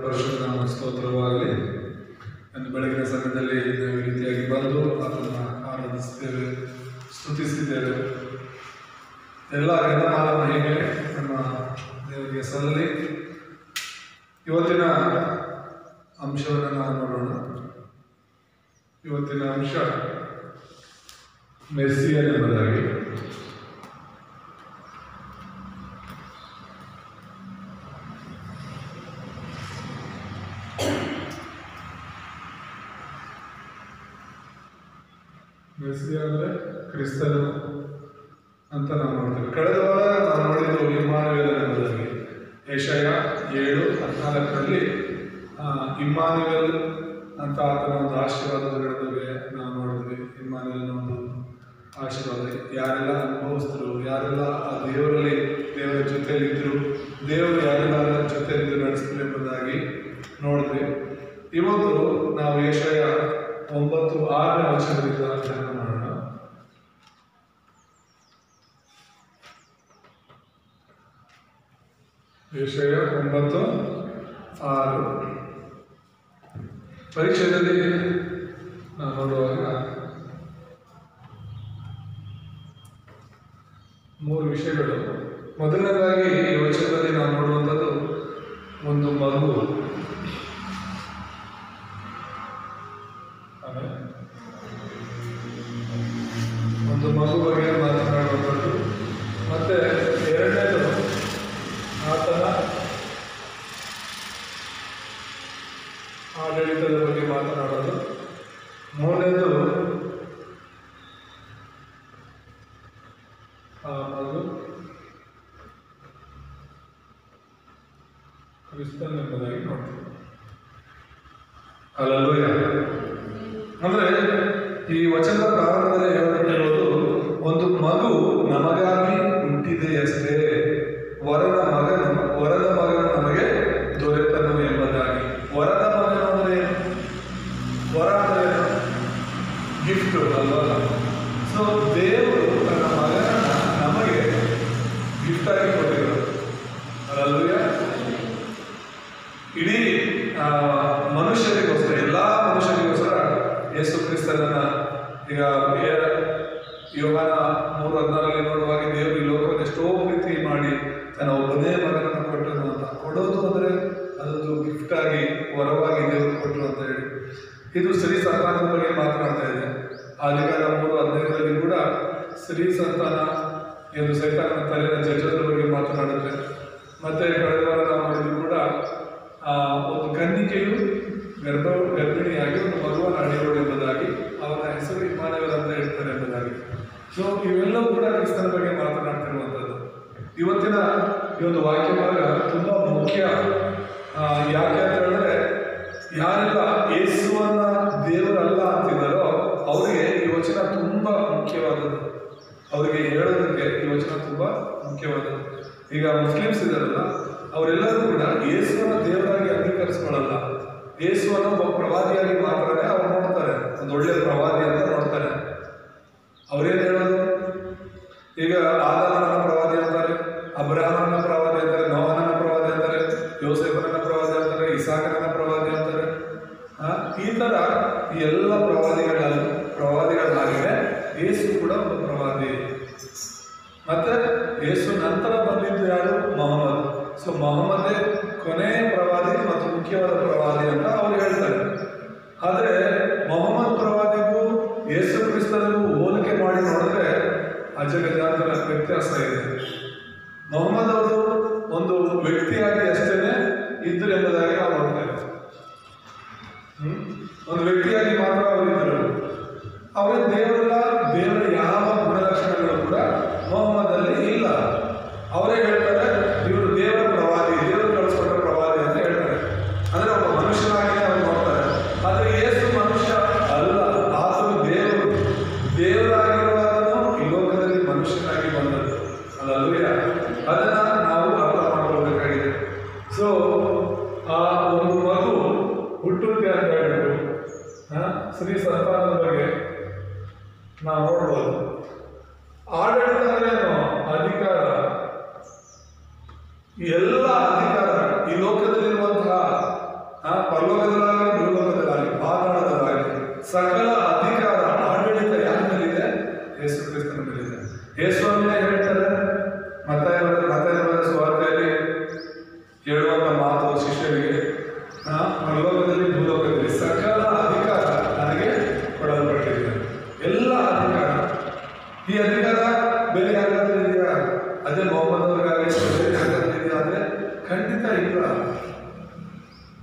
ಪರಿಶುದ್ಧ ನಾಮ ಸ್ತೋತ್ರವಾಗಲಿ. ಎಂದು ಬೆಳಗಿನ ಸಮಯದಲ್ಲಿ ನಾವು ಈ ರೀತಿಯಾಗಿ ಬಂದು ಅದನ್ನು ಆರಾಧಿಸುತ್ತೇವೆ, ಸ್ತುತಿಸಿದ್ದೇವೆ. ಎಲ್ಲ ಘನಮಾನ ಮಹಿಮೆ ನಮ್ಮ ದೇವರಿಗೆ ಸಲ್ಲಲಿ. ಇವತ್ತಿನ ಅಂಶವನ್ನು ನಾವು ನೋಡೋಣ. ಇವತ್ತಿನ ಅಂಶ ಮೆಸ್ಸಿಯನ್ ಎಂಬುದಾಗಿ. ಮೆಸ್ಸಿಯ ಅಂದರೆ ಕ್ರಿಸ್ತನು ಅಂತ ನಾವು ನೋಡ್ತೇವೆ. ಕಳೆದ ವಾರ ನಾವು ನೋಡಿದ್ದು ಇಮ್ಮಾನುವೇಲ ಎಂಬುದಾಗಿ. ಯೆಶಾಯ 7:14 ಇಮ್ಮಾನುವೇಲ್ ಅಂತ ಆತನ ಒಂದು ಆಶೀರ್ವಾದದ ಬಗ್ಗೆ ನಾವು ನೋಡಿದ್ವಿ. ಇಮ್ಮಾನುವೇಲನ ಒಂದು ಆಶೀರ್ವಾದ ಯಾರೆಲ್ಲ ಅನುಭವಿಸಿದ್ರು, ಯಾರೆಲ್ಲ ಆ ದೇವರಲ್ಲಿ ದೇವರ ಜೊತೆಯಲ್ಲಿದ್ದರು, ದೇವರು ಯಾರೆಲ್ಲ ಅದರ ಜೊತೆಯಲ್ಲಿದ್ದು ನಡೆಸಿದ್ರು ಎಂಬುದಾಗಿ ನೋಡಿದ್ವಿ. ಇವತ್ತು ನಾವು ಯೆಶಾಯ 9:6 ಧ್ಯಾನ ಮಾಡೋಣ. ಯೆಶಾಯ 9:6 ಪರೀಕ್ಷೆಯಲ್ಲಿ ನಾವು ನೋಡುವಾಗ 3 ವಿಷಯಗಳು. ಮೊದಲನೇದಾಗಿ ಈ ವಚನದಲ್ಲಿ ನಾವು ನೋಡುವಂಥದ್ದು ಒಂದು ಮಗು, ಒಂದು ಮಗು ಬಗ್ಗೆ ಮಾತನಾಡುವಂಥದ್ದು. ಮತ್ತೆ ಎರಡನೇದು ಆತನ ಆಡಳಿತದ ಬಗ್ಗೆ ಮಾತನಾಡೋದು. ಮೂರನೇದು ಆ ಮಗು ಕ್ರಿಸ್ತನ್ ಎಂಬುದಾಗಿ ನೋಡ್ತೀವಿ. ಹಲ್ಲೆಲೂಯಾ. ಅಂದ್ರೆ ಈ ವಚನದ ಪ್ರಾರಂಭದಲ್ಲಿ ಹೇಳುತ್ತಿರುವುದು ಒಂದು ಮಗು ನಮಗಾಗಿ ಹುಟ್ಟಿದೆಯಷ್ಟೇ, ವರದ ಮಗನು ನಮಗೆ ದೊರೆತನು ಎಂಬುದಾಗಿ. ವರದ ಮಗನು ಅಂದರೆ ವರ ಅಂದರೆ ಗಿಫ್ಟ್ ಅಲ್ವಾ? ಸೊ ದೇವರು ತನ್ನ ಮಗನನ್ನ ನಮಗೆ ಗಿಫ್ಟ್ ಆಗಿ ಕೊಟ್ಟಿರೋದು. ಹಲ್ಲೆಲೂಯಾ. ಇಡೀ ಮನುಷ್ಯರಿಗೋಸ್ಕರ, ಎಲ್ಲ ಮನುಷ್ಯರಿಗೋಸ್ಕರ ಯೇಸು ಕ್ರಿಸ್ತನನ್ನ, ಈಗ ಯೋಹಾನ 3:16 ನೋಡುವಾಗ ದೇವರು ಈ ಲೋಕವನ್ನು ಎಷ್ಟೋ ಪ್ರೀತಿ ಮಾಡಿ ತನ್ನ ಒಬ್ಬನೇ ಮಗನನ್ನು ಕೊಟ್ಟನು ಅಂತ. ಕೊಡೋದು ಅಂದರೆ ಅದೊಂದು ಗಿಫ್ಟ್ ಆಗಿ, ವರವಾಗಿ ದೇವರು ಕೊಟ್ಟರು ಅಂತ ಹೇಳಿ. ಇದು ಸ್ತ್ರೀ ಸಂತಾನದ ಬಗ್ಗೆ ಮಾತನಾಡ್ತಾ ಇದೆ. ಆದಿಕಾಂಡ 3:15 ಕೂಡ ಸ್ತ್ರೀ ಸಂತಾನ ಎಂದು ಸೈತಾನನ ತಲೆಯ ಜಜ್ಜದ ಬಗ್ಗೆ ಮಾತನಾಡುತ್ತೆ. ಮತ್ತೆ ಕಳೆದ ವಾರ ನಾವು ನೋಡಿದ್ರು ಕೂಡ ಒಂದು ಕನ್ನಿಕೆಯು ಗರ್ಭಿಣಿಯಾಗಿ ಒಂದು ಮಗುವನ್ನು ಹಡೆಯೋಳು ಎಂಬುದಾಗಿ, ಅವನ ಹೆಸರು ಇಮ್ಮಾನುವೇಲ್ ಅಂತ ಹೇಳ್ತಾರೆ ಎಂಬುದಾಗಿ. ಸೊ ಇವೆಲ್ಲವೂ ಕೂಡ ಕ್ರಿಸ್ತನ ಬಗ್ಗೆ ಮಾತನಾಡ್ತಿರುವಂಥದ್ದು. ಇವತ್ತಿನ ಈ ಒಂದು ವಾಕ್ಯ ಭಾಗ ತುಂಬ ಮುಖ್ಯ. ಯಾಕೆ ಅಂತ ಹೇಳಿದ್ರೆ, ಯಾರೆಲ್ಲ ಯೇಸುವನ್ನ ದೇವರಲ್ಲ ಅಂತಿದ್ದಾರೋ ಅವರಿಗೆ ಈ ವಚನ ತುಂಬ ಮುಖ್ಯವಾದದ್ದು. ಅವರಿಗೆ ಹೇಳೋದಕ್ಕೆ ಈ ವಚನ ತುಂಬ ಮುಖ್ಯವಾದದ್ದು. ಈಗ ಮುಸ್ಲಿಮ್ಸ್ ಇದ್ದಾರಲ್ಲ, ಅವರೆಲ್ಲರೂ ಕೂಡ ಯೇಸುವನ್ನ ದೇವರಾಗಿ ಅಂಗೀಕರಿಸ್ಕೊಳ್ಳಲ್ಲ. ಯೇಸುವನ್ನು ಒಬ್ಬ ಪ್ರವಾದಿಯಾಗಿ ಮಾತ್ರನೇ ಅವ್ರು ನೋಡ್ತಾರೆ, ಒಂದು ಒಳ್ಳೆ ಪ್ರವಾದಿ ಅಂತ ನೋಡ್ತಾರೆ. ಅವ್ರೇನು ಹೇಳೋದು? ಈಗ ಆದಾಮನ ಪ್ರವಾದಿ ಅಂತಾರೆ, ಅಬ್ರಹಾಮನ ಪ್ರವಾದಿ ಅಂತಾರೆ, ನೋಹನ ಪ್ರವಾದಿ ಅಂತಾರೆ, ಯೋಸೇಫನ ಪ್ರವಾದಿ ಅಂತಾರೆ, ಇಸಾಕನ ಪ್ರವಾದಿ ಅಂತಾರೆ. ಈ ಥರ ಈ ಎಲ್ಲ ಪ್ರವಾದಿಗಳಾಗಿದೆ. ಯೇಸು ಕೂಡ ಒಂದು ಪ್ರವಾದಿ. ಮತ್ತೆ ಯೇಸು ನಂತರ ಬಂದಿದ್ದು ಯಾರು? ಮೊಹಮ್ಮದ್. ಸೊ ಮೊಹಮ್ಮದೇ ಕೊನೆಯ ಪ್ರವಾದಿ ಮತ್ತು ಮುಖ್ಯವಾದ ಪ್ರವಾದಿ ಅಂತ ಅವ್ರು ಹೇಳ್ತಾರೆ. ಆದರೆ ಮೊಹಮ್ಮದ್ ಪ್ರವಾದಿಗೂ ಯೇಸು ಕ್ರಿಸ್ತನಿಗೂ ಹೋಲಿಕೆ ಮಾಡಿ ನೋಡಿದ್ರೆ ಅಜಗಜಾಂತರ ವ್ಯತ್ಯಾಸ ಇದೆ. ಮೊಹಮ್ಮದ್ ಅವರು ಒಂದು ವ್ಯಕ್ತಿಯಾಗಿ ಅಷ್ಟೇನೆ ಇದ್ದರು ಎಂಬುದಾಗಿ ನಾವು ನೋಡ್ತೇವೆ. ಒಂದು ವ್ಯಕ್ತಿಯಾಗಿ ಮಾತ್ರ ಅವರು ಇದ್ದರು. ಅವರೇ ದೇವರಲ್ಲ, ದೇವರ ಯಾವ ಗುಣಲಕ್ಷಣಗಳು ಕೂಡ ಮೊಹಮ್ಮದಲ್ಲಿ ಇಲ್ಲ. ಅವರೇ ಹೇಳ್ತಾರೆ ಇವರು ದೇವರ ಪ್ರವಾದಿ, ದೇವರು ಕಳಿಸ್ಕೊಟ್ಟ ಪ್ರವಾದಿ ಅಂತ ಹೇಳ್ತಾರೆ. ಅಂದ್ರೆ ಒಬ್ಬ ಮನುಷ್ಯನಾಗಿ ಅವ್ರು ನೋಡ್ತಾರೆ. ಆದರೆ ಯೇಸು ಮನುಷ್ಯ ಅಲ್ಲ, ಆತನು ದೇವರಾಗಿರುವಾಗಲೂ ಈ ಲೋಕದಲ್ಲಿ ಮನುಷ್ಯನಾಗಿ ಬಂದದ್ದು. ಹಲ್ಲೆಲೂಯಾ. ಅದನ್ನ ನಾವು ಅರ್ಥ ಮಾಡ್ಕೊಳ್ಬೇಕಾಗಿದೆ. ಸೊ ಆ ಒಂದು ಮಗು ಹುಟ್ಟುತ್ತೆ ಅಂತ ಹೇಳ್ಬಿಟ್ಟು ಸ್ತ್ರೀ ಸಂತಾನದ ಬಗ್ಗೆ ನಾವು ನೋಡ್ಬೋದು. ಆಡಳಿತ ಅಂದ್ರೇನು? ಅಧಿಕಾರ. ಎಲ್ಲ ಅಧಿಕಾರ ಈ ಲೋಕದಲ್ಲಿರುವಂತಹ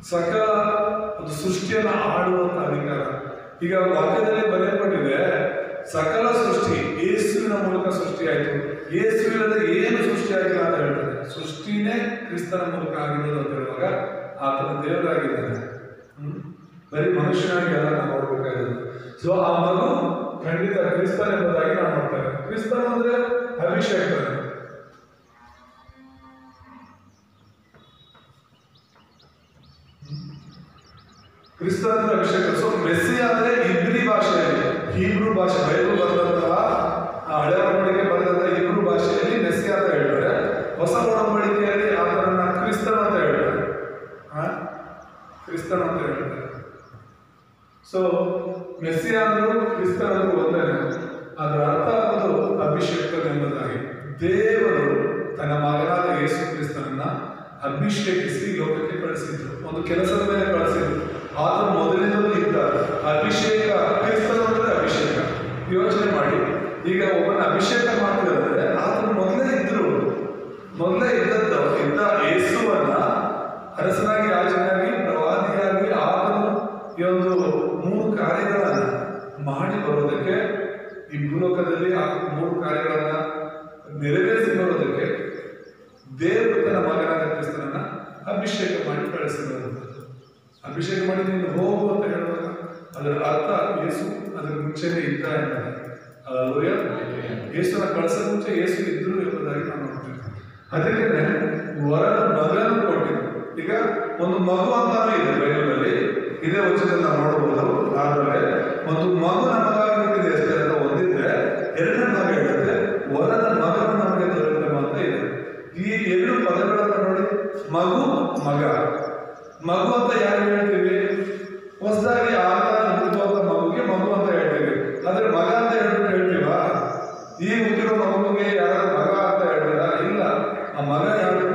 ಸಕಲ ಒಂದು ಸೃಷ್ಟಿಯನ್ನು ಆಡುವಂತ ಅಧಿಕಾರ. ಈಗ ವಾಕ್ಯದಲ್ಲಿ ಬರೆಯಲ್ಪಟ್ಟಿದೆ, ಸಕಲ ಸೃಷ್ಟಿ ಯೇಸುವಿನ ಮೂಲಕ ಸೃಷ್ಟಿಯಾಯಿತು, ಯೇಸುವಿಲ್ಲದೆ ಏನು ಸೃಷ್ಟಿಯಾಗಿಲ್ಲ ಅಂತ ಹೇಳ್ತಾರೆ. ಸೃಷ್ಟಿನೇ ಕ್ರಿಸ್ತನ ಮೂಲಕ ಆಗಿರೋದು ಅಂತ ಹೇಳುವಾಗ ಆತನ ದೇವರಾಗಿದ್ದಾನೆ. ಬರೀ ಮನುಷ್ಯನಾಗಿ ಎಲ್ಲ ನಾವು ನೋಡ್ಬೇಕಾಗಿರೋದು. ಸೊ ಆ ಮಗು ಖಂಡಿತ ಕ್ರಿಸ್ತನ್ ಎಂಬುದಾಗಿ ನಾವು ನೋಡ್ತೇವೆ. ಕ್ರಿಸ್ತನ್ ಅಂದ್ರೆ ಅಭಿಷೇಕ. ಕ್ರಿಸ್ತನ್ ಅಂದ್ರೆ ಅಭಿಷೇಕ. ಸೊ ಮೆಸ್ಸಿ ಅಂದ್ರೆ ಇಬ್ರಿ ಭಾಷೆಯಲ್ಲಿ, ಹೀಬ್ರೂ ಭಾಷೆ, ಬೈಬಲ್ ಬರೆದಂತಹ ಹಳೆ ಒಡಂಬಡಿಕೆ ಬರೆದಂತಹ ಹೀಬ್ರೂ ಭಾಷೆಯಲ್ಲಿ ಮೆಸ್ಸಿ ಅಂತ ಹೇಳ್ತಾರೆ. ಹೊಸ ಒಡಂಬಡಿಕೆಯಲ್ಲಿ ಆತನನ್ನ ಕ್ರಿಸ್ತನ್ ಅಂತ ಹೇಳ್ತಾರೆ. ಕ್ರಿಸ್ತನ್ ಅಂತ ಹೇಳ್ತಾರೆ. ಸೊ ಮೆಸ್ಸಿ ಅಂದ್ರು ಕ್ರಿಸ್ತನ್ ಅಂದ್ರು ಒಂದೇನೆ. ಅದರ ಅರ್ಥ ಅನ್ನೋದು ಅಭಿಷೇಕ ಎಂಬುದಾಗಿ. ದೇವರು ತನ್ನ ಮಗನಾದ ಯೇಸು ಕ್ರಿಸ್ತನನ್ನ ಅಭಿಷೇಕಿಸಿ ಲೋಕಕ್ಕೆ ಕಳಿಸಿದ್ರು, ಒಂದು ಕೆಲಸದ ಮೇಲೆ ಕಳಿಸಿದ್ರು. ಆತನು ಮೊದಲಿನಲ್ಲೂ ಇದ್ದ ಅಭಿಷೇಕ. ಕ್ರಿಸ್ತನ ಅಂದ್ರೆ ಅಭಿಷೇಕ. ಯೋಚನೆ ಮಾಡಿ, ಈಗ ಒಬ್ಬನ ಅಭಿಷೇಕ ಮಾಡ್ತಿದ್ರೆ ಆತನು ಮೊದಲೇ ಇದ್ದ ಯೇಸುವನ್ನ ಅರಸನಾಗಿ, ರಾಜನಾಗಿ, ಪ್ರವಾದಿಯಾಗಿ ಆತನು ಈ ಒಂದು 3 ಕಾರ್ಯಗಳನ್ನ ಮಾಡಿ ಬರೋದಕ್ಕೆ, ಈ ಭೂಲೋಕದಲ್ಲಿ ಆ 3 ಕಾರ್ಯಗಳನ್ನ ನೆರವೇರಿಸಿ ಬರೋದಕ್ಕೆ ದೇವರು ತನ್ನ ಮಗನಾದ ಕ್ರಿಸ್ತನನ್ನ ಅಭಿಷೇಕ ಮಾಡಿ ಕಳಿಸಿರುವಂಥದ್ದು. ಅಭಿಷೇಕ ಮಾಡಿ ನೀನು ಹೋಗು ಅಂತ ಹೇಳುವಾಗ ಅದರ ಅರ್ಥ ಯೇಸು ಅದರ ಮುಂಚೆನೇ ಇದ್ದ ಎಂಬುದಾಗಿ. ಅಲ್ಲೂಯ, ಯೇಸುನ ಕಳಿಸ ಮುಂಚೆ ಯೇಸು ಇದ್ರು ಎಂಬುದಾಗಿ ನಾವು ನೋಡ್ತೇವೆ. ಅದಕ್ಕೆ ವರದ ಮಗನ ಕೊಟ್ಟಿದ್ದು. ಈಗ ಒಂದು ಮಗು ಅಂತಾನೂ ಇದೆ ಬೈಬಲಲ್ಲಿ, ಇದೇ ವಚನದಲ್ಲಿ ನಾವು ನೋಡಬಹುದು. ಆದ್ರೆ ಒಂದು ಮಗು ನಮಗಾಗಿ ಹುಟ್ಟಿದೆ ಅಷ್ಟೇ ಅಂತ ಓದಿದ್ರೆ, ಎರಡನೇ ಭಾಗ ಹೇಳುತ್ತೆ ವರದ ಮಗನು ನಮಗೆ ದೊರೆತ ಅಂತ ಇದೆ. ಈ 2 ಪದಗಳನ್ನ ನೋಡಿ, ಮಗು, ಮಗ. ಮಗು ಅಂತ ಯಾರು ಹೇಳ್ತೀವಿ? ಹೊಸದಾಗಿ ಆತ ಹುಟ್ಟುವಂತ ಮಗುಗೆ ಮಗು ಅಂತ ಹೇಳ್ತೀವಿ. ಆದ್ರೆ ಮಗ ಅಂತ ಹೇಳ್ತೀವಾ? ಈ ಹುಟ್ಟಿರೋ ಮಗುವಿಗೆ ಯಾರು ಮಗ ಅಂತ ಹೇಳ್ತೀರಾ? ಇಲ್ಲ. ಆ ಮಗ ಯಾರು?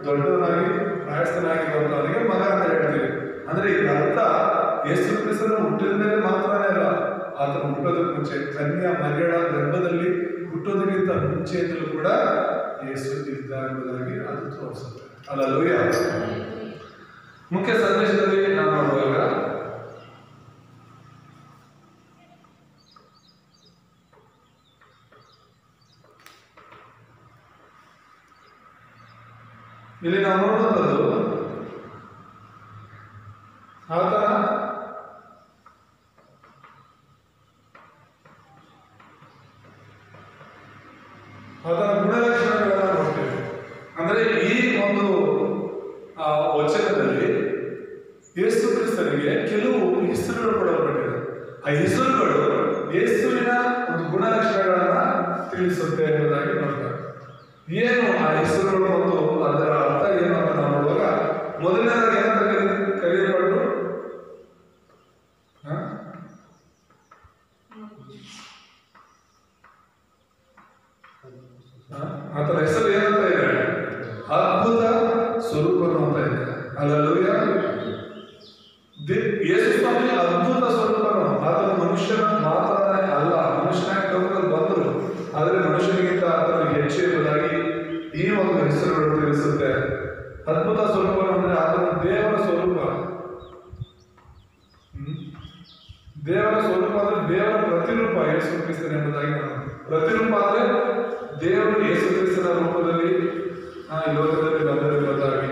ದೊಡ್ಡವನಾಗಿ ಪ್ರಾಯಸ್ಥನಾಗಿರುವಂತವನಿಗೆ ಮಗ ಅಂತ ಹೇಳ್ತೀವಿ. ಅಂದ್ರೆ ಇದರ ಅರ್ಥ ಯೇಸು ಕ್ರಿಸ್ತನು ಹುಟ್ಟಿದ ಮೇಲೆ ಮಾತ್ರನೇ ಅಲ್ಲ, ಆತನ ಹುಟ್ಟೋದಕ್ಕೆ ಮುಂಚೆ, ಕನ್ಯಾ ಮರಿಯಳ ಗರ್ಭದಲ್ಲಿ ಹುಟ್ಟೋದಕ್ಕಿಂತ ಮುಂಚೆಯಿಂದಲೂ ಕೂಡ ಯೇಸು ಇದ್ದ ಎಂಬುದಾಗಿ ಅದು ತೋರಿಸುತ್ತೆ. ಅಲ್ಲೂಯ. ಮುಖ್ಯ ಸಂದೇಶದಲ್ಲಿ ನಾವು ನೋಡುವಾಗ ಇಲ್ಲಿ ನಾವು ನೋಡುವಂಥದ್ದು ಆತನ ಗುಣಲಕ್ಷಣಗಳನ್ನ ನೋಡ್ತೇವೆ. ಅಂದ್ರೆ ಈ ಒಂದು ವಚನದಲ್ಲಿ ಯೇಸು ಕ್ರಿಸ್ತನಿಗೆ ಕೆಲವು ಹೆಸರುಗಳು ಕೊಡಲ್ಪಟ್ಟಿದೆ. ಆ ಹೆಸರುಗಳು ಯೇಸುವಿನ ಒಂದು ಗುಣಲಕ್ಷಣಗಳನ್ನ ತಿಳಿಸುತ್ತೆ ಎಂಬುದಾಗಿ ನೋಡ್ತಾರೆ. ಏನು ಆ ಹೆಸರುಗಳು ಮತ್ತು ಅದರ ಅರ್ಥ ಏನು ಅಂತ ನಾವು ನೋಡುವಾಗ, ಮೊದಲನೇದಾಗಿ ಏನಂತ ಕರೆಯಲ್ಪಟ್ಟು ಆತನ ಹೆಸರು ಏನಂತ ಇದೆ? ಅದ್ಭುತ ಸ್ವರೂಪನು ಅಂತ ಇದೆ. ಅಲ್ಲೂಯ. ಯೇಸು ಸ್ವಾಮಿ ಅದ್ಭುತ ಸ್ವರೂಪನು. ಆತನ ಮನುಷ್ಯನ ಮಾತ್ರ ಅಲ್ಲ, ಮನುಷ್ಯನಾಗಿ ಲೋಕದಲ್ಲಿ ಬಂದರು, ಆದರೆ ಮನುಷ್ಯನಿಗಿಂತ ಆತನಿಗೆ ಹೆಚ್ಚು ಎಂಬುದಾಗಿ ಈ ಒಂದು ಹೆಸರುಗಳು ತಿಳಿಸುತ್ತೆ. ಅದ್ಭುತ ಸ್ವರೂಪನು ಅಂದ್ರೆ ಆತನ ದೇವರ ಸ್ವರೂಪ. ದೇವರ ಸ್ವರೂಪ ಅಂದ್ರೆ ದೇವರ ಪ್ರತಿರೂಪ ಯೇಸು ಕ್ರಿಸ್ತನ ಎಂಬುದಾಗಿ ನಾವು. ಪ್ರತಿರೂಪ ಅಂದ್ರೆ ದೇವರು ಯೇಸು ಕ್ರಿಸ್ತನ ರೂಪದಲ್ಲಿ ಈ ಲೋಕದಲ್ಲಿ ಬಂದಿರುವುದಾಗಿ.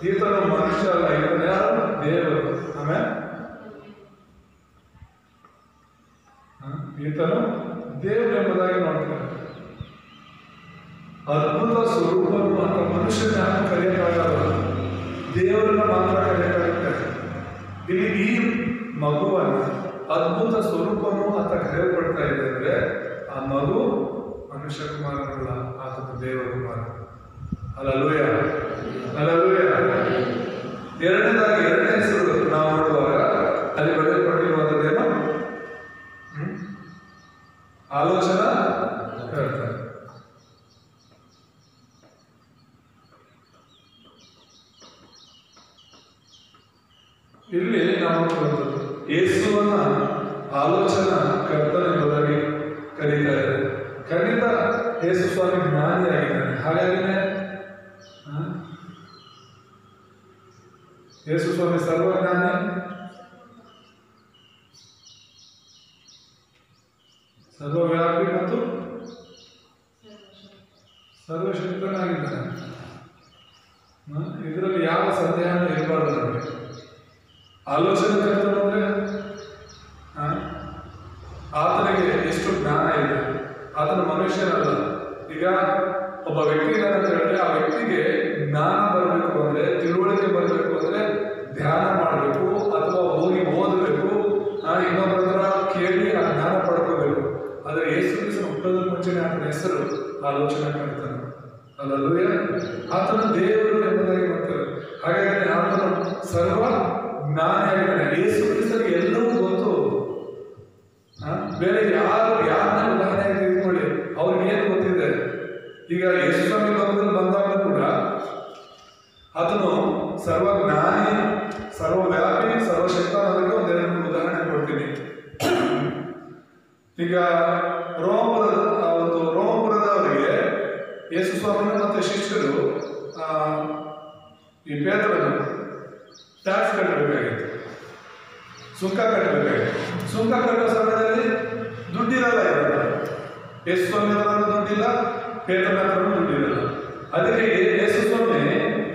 ಈತನು ಮನುಷ್ಯ ಅಲ್ಲ, ಈತನ ಯಾರು? ದೇವರು. ಆಮೇಲೆ ಈತನು ದೇವರು ಎಂಬುದಾಗಿ ನೋಡ್ತಾರೆ. ಅದ್ಭುತ ಸ್ವರೂಪನು ಅಂತ ಮನುಷ್ಯನ ಯಾರು ಕರೆಯಕ್ಕಾಗಲ್ಲ, ದೇವರನ್ನ ಮಾತ್ರ ಕರೆಯಕ್ಕಾಗುತ್ತೆ. ಇಲ್ಲಿ ಈ ಮಗುವನ್ನು ಅದ್ಭುತ ಸ್ವರೂಪನು ಅಂತ ಕರೆಯಲ್ಪಡ್ತಾ ಇದೆ ಅಂದ್ರೆ ಆ ಮಗು ಮನುಷ್ಯ ಕುಮಾರನಲ್ಲ, ಆತನ ದೇವ ಕುಮಾರ. ಅಲ್ಲೂಯ. ಎರಡನೇದಾಗಿ ಎರಡನೇ ಹೆಸರು ನಾವು ನೋಡುವಾಗ ಅಲ್ಲಿ ಬರೆಯಲ್ಪಟ್ಟಿರುವಂತದ್ದೇನು? ಆಲೋಚನಾ ಕರ್ತ. ಇಲ್ಲಿ ನಾವು ನೋಡುವಂಥದ್ದು ಯೇಸುವನ್ನ ಆಲೋಚನಾ ಕರ್ತನೆಂಬುದಾಗಿ ಕರೀತಾರೆ. ಖಂಡಿತ ಯೇಸು ಸ್ವಾಮಿ ಜ್ಞಾನಿಯಾಗಿದ್ದಾನೆ. ಹಾಗಾಗಿನೇ ಯೇಸು ಸ್ವಾಮಿ ಸರ್ವಜ್ಞಾನಿ, ಸರ್ವವ್ಯಾಪಿ ಮತ್ತು ಸರ್ವಶಕ್ತನಾಗಿದ್ದಾನೆ. ಇದರಲ್ಲಿ ಯಾವ ಸಂದೇಹನೂ ಇರಬಾರ್ದು ನಮಗೆ. ಆಲೋಚನೆ ಕರ್ತನಂದ್ರೆ ಆತನಿಗೆ ಎಷ್ಟು ಜ್ಞಾನ ಇದೆ. ಆತನ ಮನುಷ್ಯನಲ್ಲ. ಈಗ ಒಬ್ಬ ವ್ಯಕ್ತಿ ಇದ್ದಾನೆ ಅಂತ ಹೇಳಿದ್ರೆ ಆ ವ್ಯಕ್ತಿಗೆ ಜ್ಞಾನ ಬರಬೇಕು ಅಂದ್ರೆ, ತಿಳುವಳಿಕೆ ಬರಬೇಕು ಅಂದ್ರೆ ಧ್ಯಾನ ಮಾಡಬೇಕು ಅಥವಾ ಹೋಗಿ ಓದಬೇಕು, ಇನ್ನೊಬ್ಬರ ಹತ್ರ ಕೇಳಿ ಆ ಜ್ಞಾನ ಪಡ್ಕೋಬೇಕು. ಆದರೆ ಯೇಸು ಕ್ರಿಸ್ತನ ಹುಟ್ಟೋದ ಮುಂಚೆನೆ ಆತನ ಹೆಸರು ಆಲೋಚನೆ ಮಾಡ್ತಾನೆ. ಅಲ್ಲೂಯ ಆತನ ದೇವರು ಎಂಬುದಾಗಿ ಮಾಡ್ತಾರೆ. ಹಾಗಾಗಿ ಆತನು ಸರ್ವ ಜ್ಞಾನಿಯಾಗಿದ್ದಾನೆ. ಯೇಸು ಕ್ರಿಸ್ತನಿಗೆ ಎಲ್ಲವೂ ಗೊತ್ತು. ಬೇರೆ ಯಾರನ್ನ ಉದಾಹರಣೆ ತೆಗೆದುಕೊಳ್ಳಿ, ಅವ್ರಿಗೆ ಏನು ಗೊತ್ತಿದೆ. ಈಗ ಯೇಸು ಸ್ವಾಮಿ ಲೋಕದಲ್ಲಿ ಬಂದಾಗ ಕೂಡ ಆತನು ಸರ್ವಜ್ಞಾನಿ, ಸರ್ವವ್ಯಾಪಿ, ಸರ್ವಶಕ್ತ ಅನ್ನೋದಕ್ಕೆ ಒಂದೆರಡು ಉದಾಹರಣೆ ಕೊಡ್ತೀನಿ. ಈಗ ರೋಮಪುರದವರಿಗೆ ಯೇಸು ಸ್ವಾಮಿನ ಮತ್ತೆ ಶಿಷ್ಯರು ಈ ಪೇತ್ರನು ಟ್ಯಾಕ್ಸ್ ಕಟ್ಟಬೇಕಾಗಿತ್ತು, ಸುಂಕ ಕಟ್ಟಬೇಕಾಗಿತ್ತು. ಸುಂಕ ಕಟ್ಟುವ ಸಮಯದಲ್ಲಿ ದುಡ್ಡಿರಲ್ಲ. ಯೇಸು ಸ್ವಾಮಿ ಹತ್ರನೂ ದುಡ್ಡಿಲ್ಲ, ಪೇತ್ರನ ಹತ್ರನೂ ದುಡ್ಡಿರಲ್ಲ. ಅದಕ್ಕೆ ಯೇಸು ಸ್ವಾಮಿ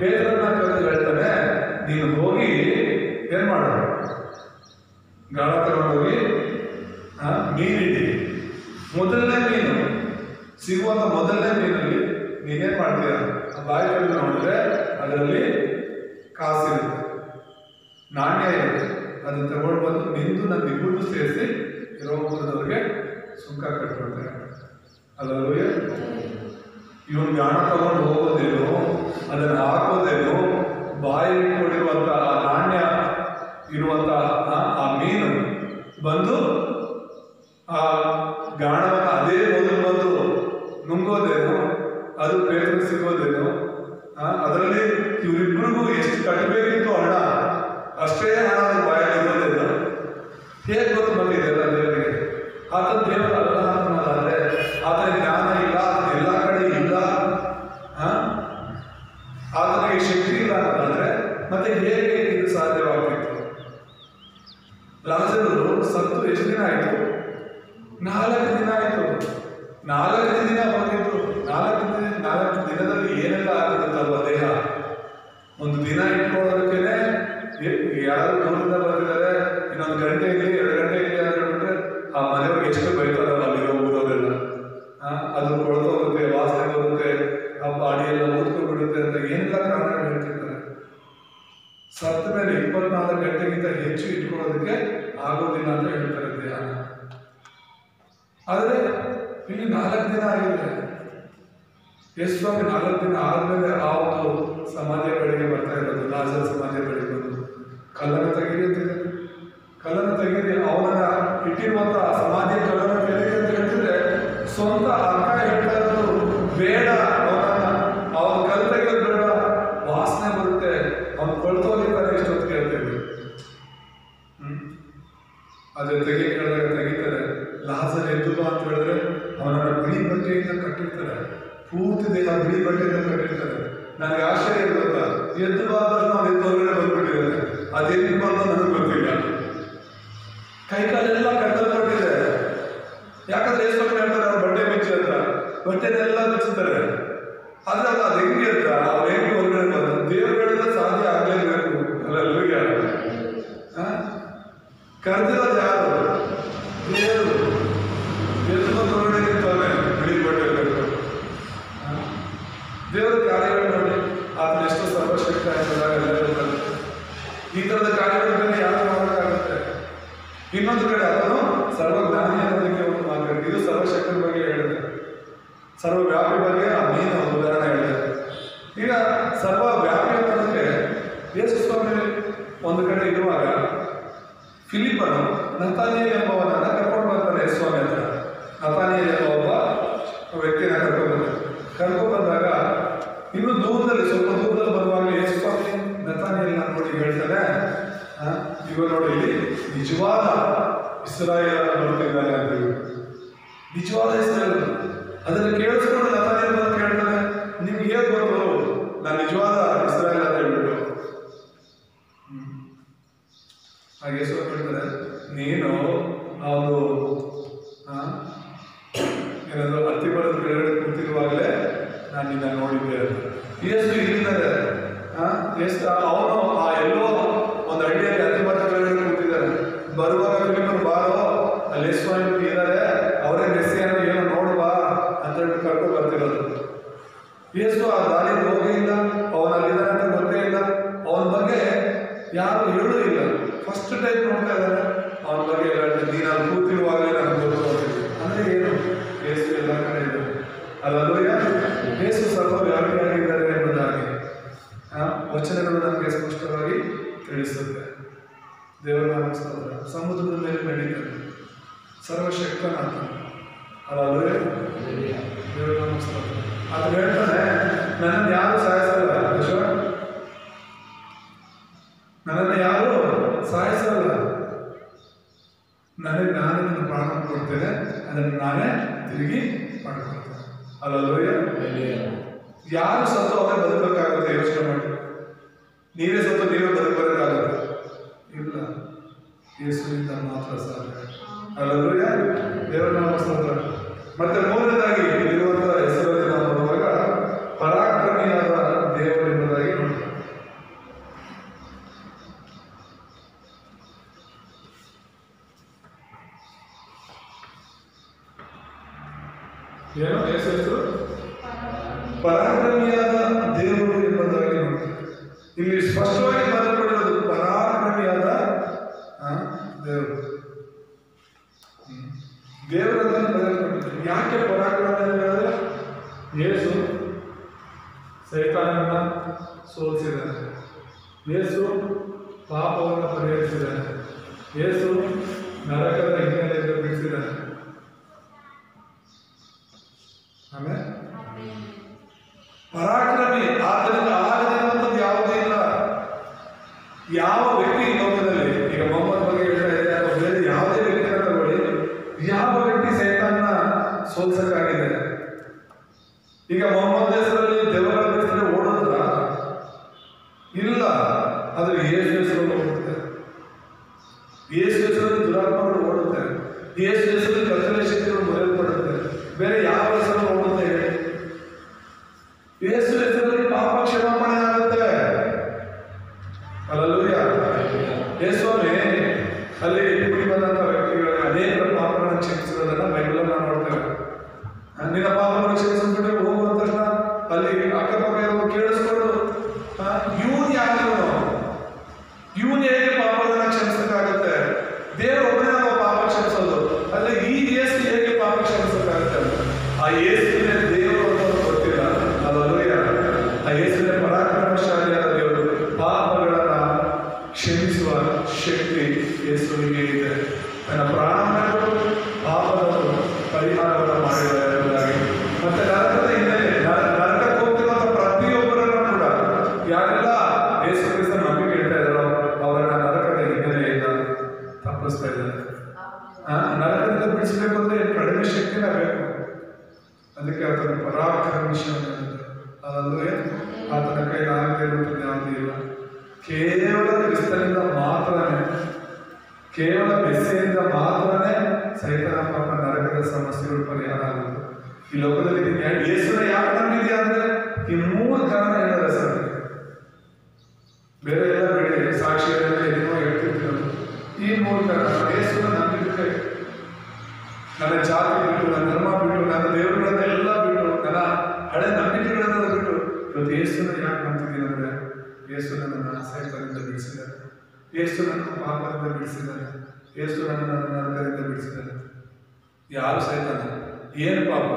ಪೇತ್ರನ ಕರೆದು ಹೇಳ್ತಾನೆ, ನೀನು ಹೋಗಿ ಏನ್ ಮಾಡು, ಗಾಳ ತಗೊಂಡೋಗಿ ಮೀನಿಡಿ. ಮೊದಲನೇ ಮೀನು ಸಿಗುವಂತ ಮೊದಲನೇ ಮೀನಲ್ಲಿ ನೀನೇನ್ ಮಾಡ್ತೀಯ, ಬಾಯಿ ತೆಗೆದು ನೋಡಿದ್ರೆ ಅದರಲ್ಲಿ ಕಾಸಿರುತ್ತೆ, ನಾಣ್ಯ ಇರುತ್ತೆ. ಅದನ್ನ ತಗೊಂಡು ಬಂದು ನಿಂದು ನನ್ನ ಇಬ್ಬರು ಸೇರಿಸಿ ರೋಮಪುರದವ್ರಿಗೆ ಸುಂಕ ಕಟ್ಕೊಳ್ತಾರೆ. ಅಲ್ಲವೇ ಇವನು ಗಾಣ ತಗೊಂಡು ಹೋಗೋದೇನು, ಅದನ್ನು ಹಾಕೋದೇನು, ಬಾಯಿ ಇಟ್ಕೊಂಡಿರುವಂತ ಆ ನಾಣ್ಯ ಇರುವಂತ ಆ ಮೀನು ಬಂದು ಆ ಗಾಣವನ್ನು ಅದೇ ಮೊದಲು ಬಂದು ನುಂಗೋದೇನು, ಅದು ಪೇತ್ರ ಸಿಗೋದೇನು, ಅದರಲ್ಲಿ ಇವರಿಬ್ಬರಿಗೂ ಎಷ್ಟು ಕಟ್ಟಬೇಕಿತ್ತು ಹಣ, ಅಷ್ಟೇ ಹಣ ಬಾಯಲ್ಲಿರೋದೇನು. ಹೇಗೆ ಗೊತ್ತು ಬಂದಿದೆಯಲ್ಲ ದೇವರಿಗೆ? ಆತನ ದೇವರ ಅಲ್ಲದಾದ್ರೆ ಆತನ ಜ್ಞಾನ ಇಲ್ಲ, ಆತನ ಎಲ್ಲ ಕಡೆ ಇಲ್ಲ, ಆತನಿಗೆ ಶಕ್ತಿ ಇಲ್ಲ ಅಂತಂದ್ರೆ ಮತ್ತೆ ಹೇಗೆ ಇದು ಸಾಧ್ಯವಾಗ್ತಿತ್ತು? ಲಾಜರು ಸತ್ತು ಎಷ್ಟು ದಿನ ಆಯ್ತು? 4 ದಿನ ಆಯ್ತು. 4 ದಿನ ಬಂದಿತ್ತು. 4 ದಿನದಲ್ಲಿ ಏನೆಲ್ಲ ಆಗಿರುತ್ತಲ್ವ ದೇಹ. ಒಂದು ದಿನ ಇಟ್ಕೊಳ್ಳೋದಕ್ಕೇನೆ ಯಾರು ದೂರದಿಂದ ಬರ್ತಿದ್ದಾರೆ, ಇನ್ನೊಂದು ಗಂಟೆ ಇಲ್ಲಿ 2 ಗಂಟೆ ಇಲ್ಲಿ ಅಂತ ಹೇಳ್ಬಿಟ್ರೆ ಆ ಮನೆಯವ್ರಿಗೆ ಎಷ್ಟು ಬೈತಾರಲ್ಲ ಅಲ್ಲಿರೋ ಊರವರೆಲ್ಲ. ಅದು ಕೊಳ್ತೋಗುತ್ತೆ, ವಾಸನೆ ಬರುತ್ತೆ, ಆ ಬಾಡಿಯೆಲ್ಲ ಊದ್ಕೊಂಡ್ಬಿಡುತ್ತೆ ಅಂತ ಏನೆಲ್ಲ ಕಾರಣಗಳು ಹೇಳ್ತಿರ್ತಾರೆ. ಸತ್ತ ಮೇಲೆ 24 ಗಂಟೆಗಿಂತ ಹೆಚ್ಚು ಇಟ್ಕೊಳ್ಳೋದಕ್ಕೆ ಆಗೋದಿಲ್ಲ ಅಂತ ಹೇಳ್ತಾರೆ ದೇಹನ. ಆದರೆ ಇಲ್ಲಿ 4 ದಿನ ಆಗಿದೆ. ಯೇಸು ಸ್ವಾಮಿ 4 ದಿನ ಆದ್ಮೇಲೆ ಆ ಒಂದು ಸಮಾಧಿಯ ಬಳಿಗೆ ಬರ್ತಾ ಇರೋದು, ಲಾಜರ್ ಸಮಾಧಿಯ ಬಳಿಗೆ ಬಂದು ಕಲ್ಲನ್ನು ತೆಗೀರಿ ಅಂತಿದೆ. ಕಲ್ಲನ್ನು ತೆಗೀರಿ, ಅವನನ್ನ ಇಟ್ಟಿರುವಂತ ಸಮಾಧಿಯ ಕಲ್ಲನ್ನು ತೆಗೀರಿ ಅಂತ ಹೇಳ್ತಿದ್ರೆ ಸ್ವಂತ ಅಕ್ಕ ಹೇಳ್ತಾ ಇರೋದು ಬೇಡ, ಅವನ ಕಲ್ಲು ತೆಗೆಯೋದು ಬೇಡ, ವಾಸನೆ ಬರುತ್ತೆ, ಅವನು ಕೊಳ್ತೋಗಿರ್ತಾನೆ ಇಷ್ಟೊತ್ತಿಗೆ ಹೇಳ್ತೇವೆ. ಅದೇ ತೆಗಿತಾರೆ. ಲಾಜರ್ ಎದ್ದು ಅಂತ ಹೇಳಿದ್ರೆ ಅವನನ್ನ ಬಿಳಿ ಬಟ್ಟೆಯಿಂದ ಕಟ್ಟಿರ್ತಾರೆ, ಪೂರ್ತಿ ದೇಹ ಬಿಳಿ ಬಟ್ಟೆಯಿಂದ ಕಟ್ಟಿರ್ತಾರೆ. ನನಗೆ ಆಶ್ಚರ್ಯ ಇರುತ್ತ, ಎದ್ದು ಆದಷ್ಟು ನಾವು ಎದ್ದು ಹೊರಗಡೆ ಬಂದ್ಬಿಟ್ಟಿದ್ದಾರೆ. ಅದೇನು ಬಂದು ನನಗೆ ಗೊತ್ತಿಲ್ಲ. ಕೈಕಾಲೆಲ್ಲ ಕಟ್ಟಲು ಕೊಟ್ಟಿದೆ. ಯಾಕಂದ್ರೆ ಎಷ್ಟು ಹೇಳ್ತಾರೆ ಅವ್ರು ಬಟ್ಟೆ ಬಿಚ್ಚಿ ಅಂತ, ಬಟ್ಟೆನೆಲ್ಲ ಬಿಚ್ಚುತ್ತಾರೆ. ಆದ್ರೆ ಅದು ಹೆಂಗೆ ಅಂತ ಅವ್ರು ಹೆಂಗೆ ಹೊರಗಡೆ ಬಂದ ದೇವರುಗಳಿಂದ ಸಾಧ್ಯ ಆಗ್ಲೇಬೇಕು. ಅಲ್ಲೂಯ್ಯ ಕರೆದಿರೋದು ಯಾರು? ದೇವರು. ಎದ್ದು ಹೊರಗಡೆ ನಿಂತವನೇ ಬಿಳಿ ಬಟ್ಟೆ ಕಟ್ಟು. ದೇವರ ಕಾರ್ಯಗಳು ನೋಡಿ, ಆತನ ಎಷ್ಟು ಸರ್ವಶಕ್ತ ಎಂಬುದಾಗಿ ಈ ತರದ ಕಾರ್ಯಗಳನ್ನು ಯಾರು ಮಾಡೋಕ್ಕಾಗುತ್ತೆ? ಇನ್ನೊಂದು ಕಡೆ ಆತನು ಸರ್ವಜ್ಞಾನಿ ಅನ್ನೋದಕ್ಕೆ ಒಂದು ಮಾತಾಡಿ, ಇದು ಸರ್ವಶಕ್ತನ ಬಗ್ಗೆ ಹೇಳಿದೆ. ಸರ್ವವ್ಯಾಪಿ ಬಗ್ಗೆ ಆ ಮೀನು ಉದಾಹರಣೆ ಹೇಳಿದೆ. ಈಗ ಸರ್ವವ್ಯಾಪಿ ಅನ್ನೋದಕ್ಕೆ ಯೇಸು ಸ್ವಾಮಿ ಒಂದು ಕಡೆ ಇರುವಾಗ ಫಿಲಿಪ್ಪನು ನತಾನಿಯೇಲ್ ಎಂಬವನನ್ನ ಕರ್ಕೊಂಡು ಬರ್ತಾನೆ ಯೇಸು ಸ್ವಾಮಿ ಹತ್ರ. ನತಾನಿಯೇಲ್ ಎಂಬ ಒಬ್ಬ ವ್ಯಕ್ತಿನ ಕರ್ಕೊಂಡು ಬಂದಾಗ ಇನ್ನು ದೂರದಲ್ಲಿ, ಸ್ವಲ್ಪ ದೂರದಲ್ಲಿ ಬರುವಾಗ ಯೇಸು ಸ್ವಾಮಿ ನತಾನಿಯೇಲ್ನ ನೋಡಿ ಹೇಳ್ತಾನೆ, ಇವ ನೋಡಿ ಇಲ್ಲಿ ನಿಜವಾದ ಇಸ್ರಾಯೇಲ್ ಬರ್ತಿದ್ದಾನೆ ಅಂತ ಹೇಳಿ. ನಿಜವಾದ ಇಸ್ರಾಯೇಲ್ ಅದನ್ನು ಕೇಳಿಸ್ಕೊಂಡು ನತಾನಿಯೇಲ್ ಬಂದು ಕೇಳ್ತಾನೆ, ನಿಮ್ಗೆ ಹೇಗೆ ಗೊತ್ತು ನಾನು ನಿಜವಾದ ಇಸ್ರಾಯೇಲ್ ಅಂತ ಹೇಳ್ಬಿಟ್ಟು? ಆಗ ಯೇಸು ಹೇಳ್ತಾರೆ, ನೀನು ಅವನು ಏನಾದ್ರು ಹತ್ತಿ ಮರದ ಕೆಳಗಡೆ ಕೂತಿರುವಾಗಲೇ ನಾನು ನಿನ್ನ ನೋಡಿದ್ದೆ ಅಂತ. ಯೇಸು ಇಲ್ಲಿದ್ದಾರೆ, ಅವನು ಎಲ್ಲೋ ಒಂದು ಹಳ್ಳಿಯಲ್ಲಿ ಹತ್ತಿ ಮರದ ಕೆಳಗಡೆ ಕೂತಿದ್ದಾರೆ. ಬರುವಾಗ ಫಿಲಿಪರು ಬಾರೋ, ಅಲ್ಲಿ ಸ್ವಾಮಿ ಇದ್ದಾರೆ, ಅವರೇ ಮೆಸ್ಸಿಯನ್ನು ಏನೋ ನೋಡುವ ಅಂತ ಹೇಳಿ ಕರ್ಕೊಂಡು ಬರ್ತಿರೋದು. ಯೇಸು ಆ ದಾರಿಯಲ್ಲಿ ಹೋಗೇ ಇಲ್ಲ, ಅವನಲ್ಲಿದ್ದಾನೆ ಅಂತ ಗೊತ್ತೇ ಇಲ್ಲ, ಅವನ ಬಗ್ಗೆ ಯಾರು ಹೇಳೂ ಇಲ್ಲ. ಫಸ್ಟ್ ಟೈಮ್ ನೋಡ್ತಾ ಇದ್ದಾರೆ, ಅವನ ಬಗ್ಗೆ ನೀನು ಅಲ್ಲಿ ಕೂತಿರುವಾಗಲೇ ನನಗೆ ಗೊತ್ತು ಅಂದ್ರೆ ಏನು? ಯೇಸು ಎಲ್ಲ ಕಡೆ ಇದೆ. ಅಲ್ಲೂಯ್ಯ, ಯೇಸು ಸರ್ವವ್ಯಾಪಿಯಾಗಿದ್ದಾರೆ ಎಂಬುದಾಗಿ ವಚನಗಳು ನಮಗೆ ಸ್ಪಷ್ಟವಾಗಿ ತಿಳಿಸುತ್ತೆ. ದೇವರ ನಾಮಸ್ತೋತ್ರ. ಸಮುದ್ರದ ಮೇಲೆ ನಡೀತಾನೆ, ಸರ್ವಶಕ್ತನಾಥ. ಅಲ್ಲೂಯ್ಯ, ದೇವರ ನಾಮಸ್ತೋತ್ರ. ಅದು ಹೇಳ್ತಾನೆ, ನನ್ನನ್ನು ಯಾರು ಸಾಯಿಸಲ್ಲ, ನನ್ನನ್ನು ಯಾರು ಸಾಯಿಸಲ್ಲ, ನನಗೆ ನಾನೇ ನನ್ನ ಪ್ರಾಣ ಕೊಡ್ತೇನೆ, ಅದನ್ನು ನಾನೇ ತಿರುಗಿ ಮಾಡ್ಕೊಳ್ತೇನೆ. ಅಲ್ಲೂಯ್ಯ, ಯಾರು ಸತ್ತು ಅವರೇ ಬದುಕಬೇಕಾಗುತ್ತೆ? ಯೋಚನೆ ಮಾಡಿ. ನೀವೇ ಸತ್ತು ನೀವೇ ಬದುಕಬೇಕಾಗುತ್ತೆ? ಇಲ್ಲ, ಯೇಸುವಿನಿಂದ ಮಾತ್ರ ಸಾಧ್ಯ. ಅಲ್ಲೂಯ್ಯ, ದೇವರ ನಾಮಸ್ತೋತ್ರ. ಮತ್ತೆ ಮೂರನೇದಾಗಿ ಇರುವಂತಹ ಹೆಸರಲ್ಲಿ ನಾವು ನೋಡುವಾಗ ಪರಾಕ್ರಮಿಯಾದ ದೇವರು ಎಂಬುದಾಗಿ ನೋಡ್ತೇವೆ. ಏನು ಯೇಸು ಹೆಸರು? ಪರಾಕ್ರಮಿಯಾದ ದೇವರು ಎಂಬುದಾಗಿ ನೋಡ್ತೇವೆ. ಇಲ್ಲಿ ಸ್ಪಷ್ಟವಾಗಿ ಬರೆಯಲ್ಪಟ್ಟಿರೋದು ಪರಾಕ್ರಮಿಯಾದ ದೇವರು. ದೇವರನ್ನು ಬರೆಯಲ್ಪಟ್ಟಿದೆ. ಯಾಕೆ ಪರಾಕ್ರಮ ಹೇಳಿದ್ರೆ, ಯೇಸು ಸೈತಾನನ್ನ ಸೋಲಿಸಿದ್ದಾನೆ, ಯೇಸು ಪಾಪವನ್ನು ಪರಿಹರಿಸಿದ್ದಾನೆ, ಯೇಸು ನರಕದ ಹಿನ್ನೆಲೆಯಿಂದ ಬಿಡಿಸಿದ್ದಾನೆ. ಆಮೇಲೆ ಪರಾಕ್ರಮಿ, ಆದ್ದರಿಂದ ಆಗದಿರುವಂಥದ್ದು ಯಾವುದೇ ಇಲ್ಲ. ಯಾವ ವ್ಯಕ್ತಿ ಲೋಕದಲ್ಲಿ, ಈಗ ಮೊಹಮ್ಮದ್ ಬಗ್ಗೆ ಹೇಳ್ತಾ ಇದೆ, ಅಥವಾ ಬೇರೆ ಯಾವುದೇ ವ್ಯಕ್ತಿನ ತಗೊಳ್ಳಿ, ಯಾವ ವ್ಯಕ್ತಿ ಸೈತಾನ್ನ ಸೋಲ್ಸಕ್ಕಾಗಿದೆ? ಈಗ ಮೊಹಮ್ಮದ್ ಹೆಸರಲ್ಲಿ ದೆವ್ವಗಳ ಹೆಸರಲ್ಲಿ ಓಡೋದ್ರ? ಇಲ್ಲ. ಆದ್ರೆ ಯೇಸು ಹೆಸರಲ್ಲಿ ಓಡುತ್ತೆ, ಯೇಸು ಹೆಸರಲ್ಲಿ ದುರಾತ್ಮಗಳು ಓಡುತ್ತೆ, ಯೇಸು ಹೆಸರಲ್ಲಿ ಕತ್ತಲೆ ಶಕ್ತಿಗಳು ಮೊರೆಯಲ್ಪಡುತ್ತೆ. ಬೇರೆ ಯಾವ ಹೆಸರಲ್ಲಿ ಓಡುತ್ತೆ ಹೇಳಿ? ಯೇಸು ಹೆಸರಲ್ಲಿ ಪಾಪ ಕ್ಷಮಾಪಣೆ ಆಗುತ್ತೆ. ಅಲ್ಲೂಯ್ಯ, ಯೇಸುವೇ ಅಲ್ಲಿ ಕೂಡಿ ಬಂದಂತ ವ್ಯಕ್ತಿಗಳಿಗೆ ಅನೇಕ ಪಾಪಗಳನ್ನು ಕ್ಷಮಿಸಿರೋದನ್ನ ಬೈಬಲ್ ನಾವು ನೋಡ್ತೇವೆ. ನಿನ್ನ ಪಾಪವನ್ನು ಕ್ಷಮಿಸಿಬಿಟ್ಟು ಹೋಗುವಂತ ಅಲ್ಲಿ ಅಕ್ಕಪಕ್ಕ ಕೇಳಿಸ್ಕೊಂಡು ಇವನು ಯಾರು, ಇವನು ಹೇಗೆ ಪಾಪಗಳನ್ನ ಕ್ಷಮಿಸಕ್ಕಾಗುತ್ತೆ? ದೇವರು ಒಬ್ಬನೇ ನಾವು ಪಾಪ ಕ್ಷಮಿಸೋದು, ಅಲ್ಲ ಈ ಯೇಸು ಹೇಗೆ ಪಾಪ ಕ್ಷಮಿಸಕ್ಕಾಗುತ್ತೆ? ಆ ಯೇಸುವಿನ ದೇವರು ಅಂತ ಗೊತ್ತಿಲ್ಲ. ಅಲ್ಲೂಯ್ಯ, ಆ ಯೇಸುವಿನ ಪರಾಕ್ರಮಶಾಲಿಯಾದ ದೇವರು. ಪಾಪಗಳನ್ನ ಕ್ಷಮಿಸುವ ಶಕ್ತಿ ಯೇಸುವಿಗೆ ಇದೆ. ತನ್ನ ಪ್ರಾಣವನ್ನು ಪಾಪವನ್ನು ಪರಿಹಾರವನ್ನು ಮಾಡಿದ್ದಾರೆ ಎಂಬುದಾಗಿ. ಮತ್ತೆ ನರಕದ ಹಿನ್ನೆಲೆ, ನರಕಕ್ಕೆ ಹೋಗ್ತಿರುವಂತ ಪ್ರತಿಯೊಬ್ಬರನ್ನು ಕೂಡ ಯಾರೆಲ್ಲ ಯೇಸು ಕ್ರಿಸ್ತನ ನಂಬಿಕೆ ಇಡ್ತಾ ಇದ್ದಾರೋ ಅವರನ್ನ ನರಕದ ಹಿನ್ನೆಲೆಯಿಂದ ತಪ್ಪಿಸ್ತಾ ಇದ್ದಾರೆ. ನರಕದಿಂದ ಬಿಡಿಸಬೇಕು ಅಂದ್ರೆ ಕಡಿಮೆ ಶಕ್ತಿನ ಬೇಕು. ಅದಕ್ಕೆ ಆತನ ಪರಾಕ್ರಮಿಶಾಲಿ. ಅದಲ್ಲೂ ಆತನ ಕೈಲಿ ಆಗದೆ ಇರುವಂಥದ್ದು ಯಾವುದೂ ಇಲ್ಲ. ಕೇವಲ ಕ್ರಿಸ್ತನಿಂದ ಮಾತ್ರನೇ, ಕೇವಲ ಮೆಸ್ಸಿಯಿಂದ ಮಾತ್ರನೇ ಸೈತಾನ ಪಾಪ ನರಕದ ಸಮಸ್ಯೆಗಳು ಪರಿಹಾರ ಆಗುತ್ತೆ. ಈ ಲೋಕದಲ್ಲಿ ಯೇಸುನ ಯಾಕೆ ನಂಬಿದೆಯಾ ಅಂದ್ರೆ ಈ 3 ಕಾರಣ ಹೇಳಿದ್ರೆ ಸರ್. ಬೇರೆ ಎಲ್ಲ ಬಿಡಿ, ಸಾಕ್ಷಿಯಲ್ಲಿ ಏನೋ ಹೇಳ್ತಿರ್ತೀವಿ. ಈ 3 ಕಾರಣ ಯೇಸುನ ನಂಬಿಕೆ. ನನ್ನ ಜಾತಿ ಬಿಟ್ಟು, ನನ್ನ ಧರ್ಮ ಬಿಟ್ಟು, ನನ್ನ ದೇವರುಗಳನ್ನ ಎಲ್ಲ ಬಿಟ್ಟು, ನನ್ನ ಹಳೆ ನಂಬಿಕೆಗಳನ್ನ ಬಿಟ್ಟು ಇವತ್ತು ಯೇಸುನ ಯಾಕೆ ನಂಬ್ತಿದ್ದೀನಿ ಅಂದ್ರೆ, ಯೇಸು ನನ್ನನ್ನು ಸೈತಾನದಿಂದ ಬಿಡಿಸಿದ್ದಾರೆ, ಯೇಸು ನನ್ನ ಪಾಪದಿಂದ ಬಿಡಿಸಿದ್ದಾರೆ, ಯೇಸು ನನ್ನ ನರಕದಿಂದ ಬಿಡಿಸಿದ್ದಾರೆ. ಯಾರು ಸೈತಾನ? ಏನು ಪಾಪ,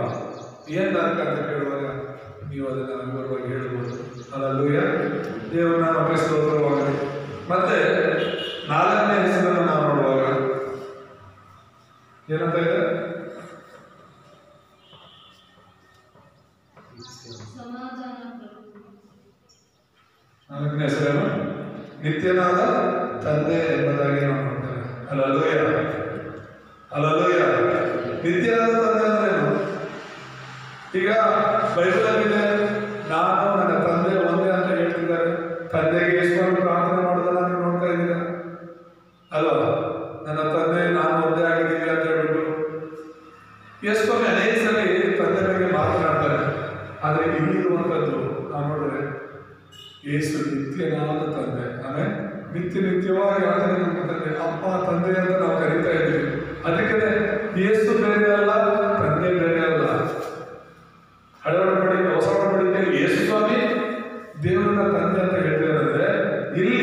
ಏನು ನರಕ ಅಂತ ಕೇಳುವಾಗ ನೀವು ಅದನ್ನು ಅನುಭವವಾಗಿ ಹೇಳ್ಬೋದು. ಅಲ್ಲೂಯ್ಯ, ದೇವರು ನಮ್ಮ ಸ್ತೋತ್ರವಾಗಲಿ. ಮತ್ತೆ 4ನೇ ಹೆಸರನ್ನು ನಾವು ನೋಡುವಾಗ ಏನಂತ ಇದೆ? 4ನೇ ಹೆಸರೇನು? ನಿತ್ಯನಾದ ತಂದೆ ಎಂಬುದಾಗಿ ನಾವು ನೋಡ್ತೇವೆ. ಅಲ್ಲೂಯ್ಯ, ಅಲ್ಲೂಯ್ಯ, ನಿತ್ಯನಾದ ತಂದೆ ಅಂದ್ರೇನು? ಈಗ ಬೈಬಲಲ್ಲಿದೆ, ನಾನು ನನ್ನ ತಂದೆ ಒಂದೇ ಅಂತ ಹೇಳ್ತಿದ್ದಾರೆ. ತಂದೆಗೆ ಎಷ್ಟು ಪ್ರಾರ್ಥನೆ ಮಾಡೋದನ್ನ ನೀವು ನೋಡ್ತಾ ಇದ್ದೀರಾ? ನಿಜವಾಗಿ ಆತನೇ ನಮ್ಮ ತಂದೆ. ಅಪ್ಪ ತಂದೆ ಅಂತ ನಾವು ಕರೀತಾ ಇದ್ದೀವಿ. ಅದಕ್ಕೆ ಯೇಸು ಬೇರೆ ಅಲ್ಲ, ತಂದೆ ಬೇರೆ ಅಲ್ಲ. ಹಳೆ ಒಡಂಬಡಿಕೆ ಹೊಸ ಒಡಂಬಡಿಕೆಯಲ್ಲಿ ಯೇಸು ಸ್ವಾಮಿ ದೇವರನ್ನ ತಂದೆ ಅಂತ ಹೇಳ್ತಿದ್ದಾರೆ. ಇಲ್ಲಿ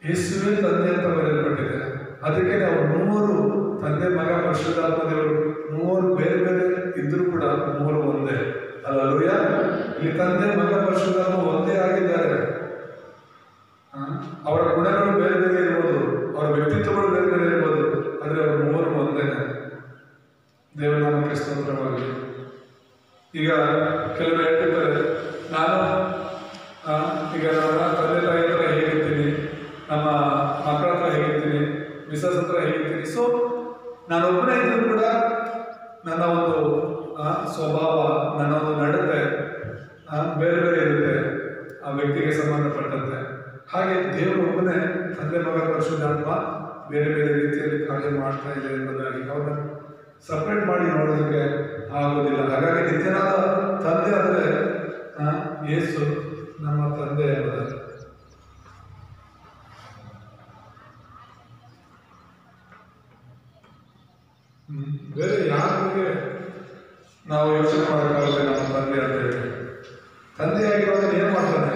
ಯೇಸುವೇ ತಂದೆ ಅಂತ ಬರೆಯಲ್ಪಟ್ಟಿದೆ. ಅದಕ್ಕೆ ನಾವು ಮೂವರು ತಂದೆ ಮಗ ಪರಿಶುದ್ಧಾತ್ಮ ದೇವರು ಮೂವರು ಬೇರೆ ಬೇರೆ ಇದ್ರೂ ಕೂಡ ಮೂವರು ಒಂದೇ. ಅಲ್ಲೂಯ, ಇಲ್ಲಿ ತಂದೆ ಮಗ ಪರಿಶುದ್ಧಾತ್ಮ ಒಂದೇ ಆಗಿದ್ದಾರೆ. ಅವರ ಗುಣಗಳು ಬೇರೆ ಬೇರೆ ಇರ್ಬೋದು, ಅವರ ವ್ಯಕ್ತಿತ್ವಗಳು ಬೇರೆ ಬೇರೆ ಇರ್ಬೋದು, ಆದ್ರೆ ಅವರು ಮೂವರು ಒಂದೇನೆ. ದೇವರ ನಾಮಕ್ಕೆ ಸ್ತೋತ್ರವಾಗಲಿ. ಈಗ ಕೆಲವರು ಹೇಳ್ತಿರ್ತಾರೆ, ನಾನು ಈಗ ನಮ್ಮ ತಂದೆ ತಾಯಿ ಹತ್ರ ಹೇಗಿರ್ತೀನಿ, ನಮ್ಮ ಮಕ್ಕಳ ಹತ್ರ ಹೇಗಿರ್ತೀನಿ, ಮಿಸಸ್ ಹತ್ರ ಹೇಗಿರ್ತೀನಿ. ಸೊ ನಾನೊಬ್ಬನೇ ಇದ್ರೂ ಕೂಡ ನನ್ನ ಒಂದು ಸ್ವಭಾವ, ನನ್ನ ಒಂದು ನಡತೆ ಬೇರೆ ಬೇರೆ ಇರುತ್ತೆ ಆ ವ್ಯಕ್ತಿಗೆ ಸಂಬಂಧಪಟ್ಟಂತೆ. ಹಾಗೆ ದೇವರು ಒಬ್ಬನೇ ತಂದೆ ಮಗ ಪರಿಶುದ್ಧಾತ್ಮ ಬೇರೆ ಬೇರೆ ರೀತಿಯಲ್ಲಿ ಕಾರ್ಯ ಮಾಡ್ತಾ ಇದೆ ಎಂಬುದಾಗಿ ಅವ್ರನ್ನ ಸಪ್ರೇಟ್ ಮಾಡಿ ನೋಡೋದಕ್ಕೆ ಆಗೋದಿಲ್ಲ. ಹಾಗಾಗಿ ನಿತ್ಯನಾದ ತಂದೆ ಅಂದರೆ ಯೇಸು ನಮ್ಮ ತಂದೆ ಎಂಬುದಾಗಿ. ಬೇರೆ ಯಾರಿಗೆ ನಾವು ಯೋಚನೆ ಮಾಡೋಕ್ಕಾಗುತ್ತೆ ನಮ್ಮ ತಂದೆ ಅಂತ ಹೇಳಿ. ತಂದೆಯಾಗಿರೋದು ಏನು ಮಾಡ್ತಾನೆ?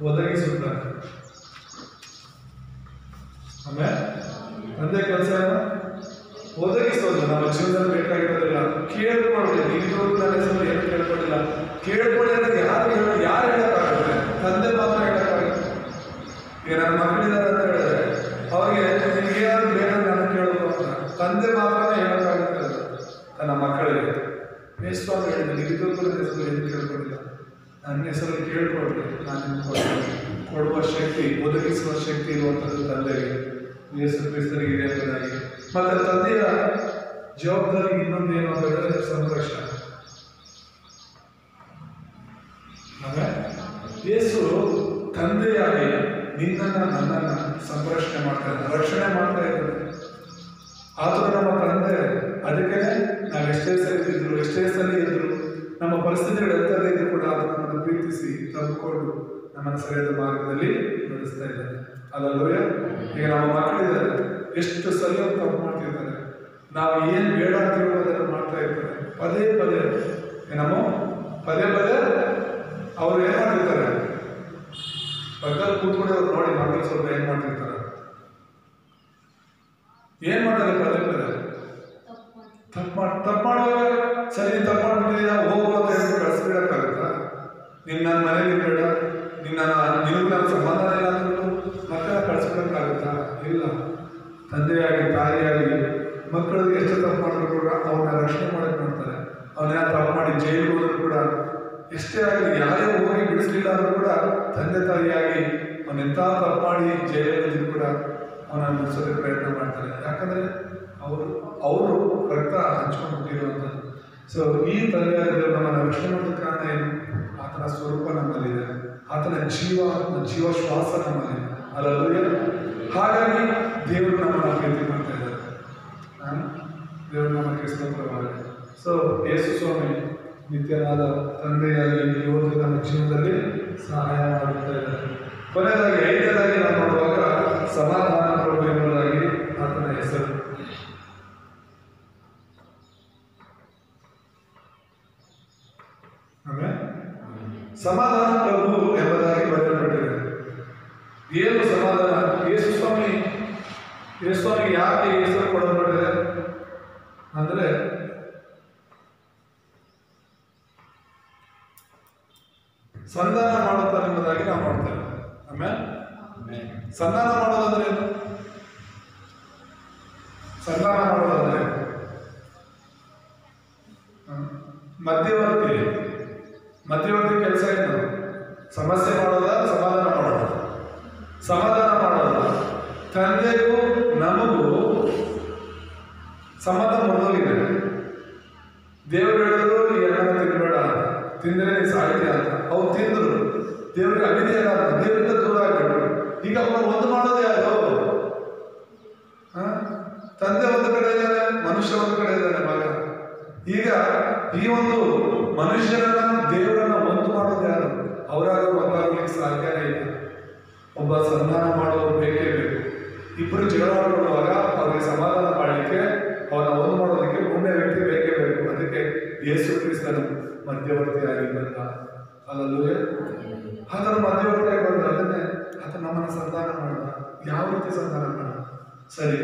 ಒದಗಿಸುತ್ತಾನೆ. ಆಮೇಲೆ ತಂದೆ ಕೆಲಸ ಒದಗಿಸೋದು. ನಮ್ಮ ಜೀವನದಲ್ಲಿ ಬೇಕಾಗಿರೋದಿಲ್ಲ. ಕೇಳ್ಕೊಳ್ಳಿ, ನೀವು ನನ್ನ ಹೆಸರು ಏನು ಕೇಳ್ಕೊಳ್ಳಿಲ್ಲ, ಕೇಳ್ಕೊಳ್ಳಿ ಅಂತ ಯಾರು ಹೇಳಕ್ಕಾಗುತ್ತೆ? ತಂದೆ ಮಾತ್ರ ಹೇಳಕ್ಕಾಗುತ್ತೆ. ಈಗ ನನ್ನ ಮಕ್ಕಳಿದ್ದಾರೆ ಅಂತ ಹೇಳಿದ್ರೆ ಅವ್ರಿಗೆ ನಿಮ್ಗೆ ಯಾರು ಬೇರೆ ನಾನು ಕೇಳೋದು ಅಂತ ತಂದೆ ಮಾತ್ರ ಹೇಳಕ್ಕಾಗುತ್ತೆ ತನ್ನ ಮಕ್ಕಳಿಗೆ. ಯೇಸುಸ್ವಾಮಿ ಹೇಳಿದೆ, ನಿಗಿದು ನನ್ನ ಹೆಸರು ಏನು ಕೇಳ್ಕೊಂಡಿಲ್ಲ, ನನ್ನ ಹೆಸರು ಕೇಳ್ಕೊಳ್ರಿ, ನಾನು ನಿಮ್ಗೆ ಕೊಡುವ ಶಕ್ತಿ, ಒದಗಿಸುವ ಶಕ್ತಿ ಇರುವಂಥದ್ದು ತಂದೆಗೆ, ಯೇಸು ಕ್ರಿಸ್ತನಿಗೆ ಇದೆ ಎಂಬುದಾಗಿ. ಮತ್ತೆ ತಂದೆಯ ಜವಾಬ್ದಾರಿ ಇನ್ನೊಂದು ಏನು ಅಂತ ಹೇಳಿದ್ರೆ ಸಂರಕ್ಷಣೆ. ಆಮೇಲೆ ಯೇಸು ತಂದೆಯಾಗಿ ನಿನ್ನನ್ನು ನನ್ನನ್ನು ಸಂರಕ್ಷಣೆ ಮಾಡ್ತಾ ಇದ್ದಾನೆ, ರಕ್ಷಣೆ ಮಾಡ್ತಾ ಇದ್ದಾನೆ. ಆದರೂ ನಮ್ಮ ತಂದೆ, ಅದಕ್ಕೆ ನಾವು ಎಷ್ಟೇ ಸರಿ ಇದ್ರು ನಮ್ಮ ಪರಿಸ್ಥಿತಿಗಳು ಎಂಥದೇ ಇದ್ರು ಕೂಡ ಅದನ್ನು ನಮ್ಮನ್ನು ಪ್ರೀತಿಸಿ ತಂದುಕೊಂಡು ನಮ್ಮನ್ನು ಸರಿಯಾದ ಮಾರ್ಗದಲ್ಲಿ ನಡೆಸ್ತಾ ಇದ್ದಾರೆ. ಅಲ್ಲೂಯ, ಈಗ ನಮ್ಮ ಮಕ್ಕಳಿದ್ದಾರೆ, ಎಷ್ಟು ಸರಿ ಅವ್ರು ತಪ್ಪು ಮಾಡ್ತಿರ್ತಾರೆ. ನಾವು ಏನು ಬೇಡ ಅಂತ ಹೇಳೋದನ್ನು ಮಾಡ್ತಾ ಇರ್ತಾರೆ. ಪದೇ ಪದೇ ಅವ್ರು ಏನು ಮಾಡ್ತಿರ್ತಾರೆ? ಪಕ್ಕದಲ್ಲಿ ಕೂತ್ಕೊಂಡು ಅವ್ರು ನೋಡಿ ಮಕ್ಕಳು ಸ್ವಲ್ಪ ಏನು ಮಾಡ್ತಿರ್ತಾರೆ, ಏನ್ ಮಾಡ್ತಾರೆ? ಪದೇ ಪದೇ ತಪ್ಪು ಮಾಡುವಾಗ ಸರಿ ತಪ್ಪು ಮಾಡ್ಬಿಟ್ಟಿದ್ದೀರಾ ಹೋಗು ಅಂತ ಹೇಳಿ ಕಳಿಸ್ಬಿಡಕ್ಕಾಗತ್ತಾ? ನಿನ್ನ ನನ್ನ ಮನೇಲಿ ಬೇಡ, ನಿನಗೂ ನನ್ನ ಸಂಬಂಧ ಇಲ್ಲ ಅಂದ್ಬಿಟ್ಟು ಮಕ್ಕಳ ಕಳಿಸ್ಬಿಡಕ್ಕಾಗತ್ತಾ? ಇಲ್ಲ. ತಂದೆಯಾಗಿ ತಾಯಿಯಾಗಿ ಮಕ್ಕಳಿಗೆ ಎಷ್ಟು ತಪ್ಪು ಮಾಡಿದ್ರು ಕೂಡ ಅವನ್ನ ರಕ್ಷಣೆ ಮಾಡಕ್ಕೆ ನೋಡ್ತಾರೆ. ಅವನ್ನ ತಪ್ಪು ಮಾಡಿ ಜೈಲಿಗೆ ಹೋದ್ರು ಕೂಡ, ಎಷ್ಟೇ ಆಗಲಿ ಯಾರೇ ಹೋಗಿ ಬಿಡಿಸ್ಲಿಲ್ಲ ಅಂದ್ರೂ ಕೂಡ ತಂದೆ ತಾಯಿಯಾಗಿ ಅವನೆಂಥ ತಪ್ಪು ಮಾಡಿ ಜೈಲಿಗೆ ಕೂಡ ಅವನ ಬಿಡಿಸೋದಕ್ಕೆ ಪ್ರಯತ್ನ ಮಾಡ್ತಾರೆ. ಯಾಕಂದ್ರೆ ಅವರು ರಕ್ತ ಹಂಚ್ಕೊಂಡು ಹುಟ್ಟಿರುವಂಥದ್ದು. ಸೊ ಈ ತಂದೆಯಾದ ನಮ್ಮನ್ನು ರಕ್ಷಣೆ ಮಾಡೋದಕ್ಕೆ ಕಾರಣ ಏನು? ಆತನ ಸ್ವರೂಪ ನಮ್ಮಲ್ಲಿದೆ, ಆತನ ಜೀವ ಶ್ವಾಸ ನಮ್ಮಲ್ಲಿದೆ. ಅಲ್ಲೂಯ, ಹಾಗಾಗಿ ದೇವರು ನಮ್ಮನ್ನು ಪ್ರೀತಿ ಮಾಡ್ತಾ ಇದ್ದಾರೆ. ದೇವರು ನಮ್ಮ ಕ್ರಿಸ್ತವಾಗಲಿ. ಸೊ ಯೇಸು ಸ್ವಾಮಿ ನಿತ್ಯನಾದ ತಂದೆಯಾಗಿ ಇವತ್ತು ನಮ್ಮ ಜೀವನದಲ್ಲಿ ಸಹಾಯ ಮಾಡುತ್ತಾ ಇದ್ದಾರೆ. ಕೊನೆಯದಾಗಿ 5ನೇದಾಗಿ ನಾವು ನೋಡುವಾಗ ಸಮಾಧಾನ ಪ್ರಭು ಎಂಬುದಾಗಿ ಆತನ ಹೆಸರು. ಆಮೇಲೆ ಸಮಾಧಾನ ಪ್ರಭು ಎಂಬುದಾಗಿ ಬರೆಯಲ್ಪಟ್ಟಿದೆ. ಏನು ಸಮಾಧಾನ? ಯೇಸು ಸ್ವಾಮಿಗೆ ಯಾಕೆ ಹೆಸರು ಕೊಡಲ್ಪಟ್ಟಿದೆ ಅಂದ್ರೆ ಸಂಧಾನ ಮಾಡುತ್ತಾನೆ ಎಂಬುದಾಗಿ ನಾವು ನೋಡ್ತೇವೆ. ಆಮೇಲೆ ಸಂಧಾನ ಮಾಡೋದಂದ್ರೆ ಏನು? ಸಂಧಾನ ಮಾಡೋದಂದ್ರೆ ಮಧ್ಯವರ್ತಿ ಕೆಲಸ ಏನು? ಸಮಸ್ಯೆ ಮಾಡೋದ, ಸಮಾಧಾನ ಮಾಡೋದು. ಸಮಾಧಾನ ಮಾಡೋದ ತಂದೆಗೂ ನಮಗೂ ಸಂಬಂಧ ಮುರಿದೋಗಿದೆ. ದೇವರು ಹೇಳಿದ್ರು ಈ ಅನ್ನ ತಿನ್ಬೇಡ ಅಂತ, ತಿಂದರೆ ನೀ ಸಾಹಿತ್ಯ ಅಂತ. ಅವ್ರು ತಿಂದ್ರು, ದೇವರಿಗೆ ಅವಿದೆಯಲ್ಲ, ದೇವರಿಂದ ದೂರ ಆಗ್ಬಿಟ್ರು. ಈಗ ಅವ್ರು ಒಂದು ಮಾಡೋದು ಯಾರು? ತಂದೆ ಒಂದು ಕಡೆ ಇದ್ದಾನೆ, ಮನುಷ್ಯ ಒಂದು ಕಡೆ ಇದ್ದಾನೆ, ಮಗ. ಈಗ ಈ ಒಂದು ಮನುಷ್ಯರನ್ನ ದೇವರನ್ನ ಒಂದು ಮಾಡೋದು ಯಾರು? ಅವರಾಗ ಒಂದಾಗ್ಲಿಕ್ಕೆ ಸಾಧ್ಯನೇ ಇಲ್ಲ. ಒಬ್ಬ ಸಂಧಾನ ಮಾಡೋರು ಬೇಕೇ ಬೇಕು. ಯೇಸು ಕ್ರಿಸ್ತನು ಮಧ್ಯವರ್ತಿಯಾಗಿ ಬಂದ. ಹಲ್ಲೆಲೂಯಾ. ಆತನ ಮಧ್ಯವರ್ತಿಯಾಗಿ ಬಂದ, ಅದನ್ನೇ ಆತ ನಮ್ಮನ್ನು ಸಂಧಾನ ಮಾಡಿದ. ಯಾವ ರೀತಿ ಸಂಧಾನ ಮಾಡ? ಸರಿ,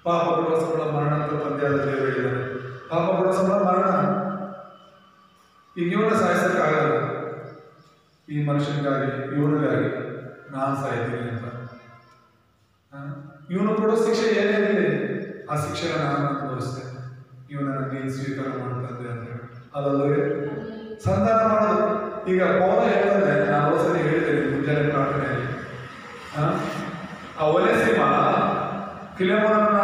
ಪಾಪ ಕೊಡುವ ಸಂಬಳ ಮರಣ ಅಂತ ತಂದೆಯಾದ ದೇವರು ಹೇಳಿದ್ದಾನೆ. ಪಾಪ ಕೊಡುವ ಸಂಬಳ ಮರಣ. ಈಗ ಇವನ್ನ ಸಾಯಿಸಕ್ಕಾಗಲ್ಲ. ಈ ಮನುಷ್ಯನಿಗಾಗಿ, ಇವನಿಗಾಗಿ ನಾನು ಸಾಯ್ತೀನಿ ಅಂತ. ಇವನು ಕೊಡೋ ಶಿಕ್ಷೆ ಏನೇ ಇರಲಿ, ಆ ಶಿಕ್ಷೆನ ನಾನು ಅನುಭವಿಸ್ತೇನೆ. ಇವನನ್ನು ನೀನು ಸ್ವೀಕಾರ ಮಾಡ್ತಂದೆ ಅಂತ ಹೇಳಿ ಅದಲ್ಲವೇ ಸಂಧಾನ ಮಾಡೋದು. ಈಗ ಪೌಲ ಹೇಳ್ತಾನೆ, ನಾನು ಸರಿ ಹೇಳಿದ್ದೇನೆ ಮುಂಜಾನೆ ಪ್ರಾರ್ಥನೆಯಲ್ಲಿ, ಆ ಒನೆಸಿಮ ಫಿಲೆಮೋನನ್ನ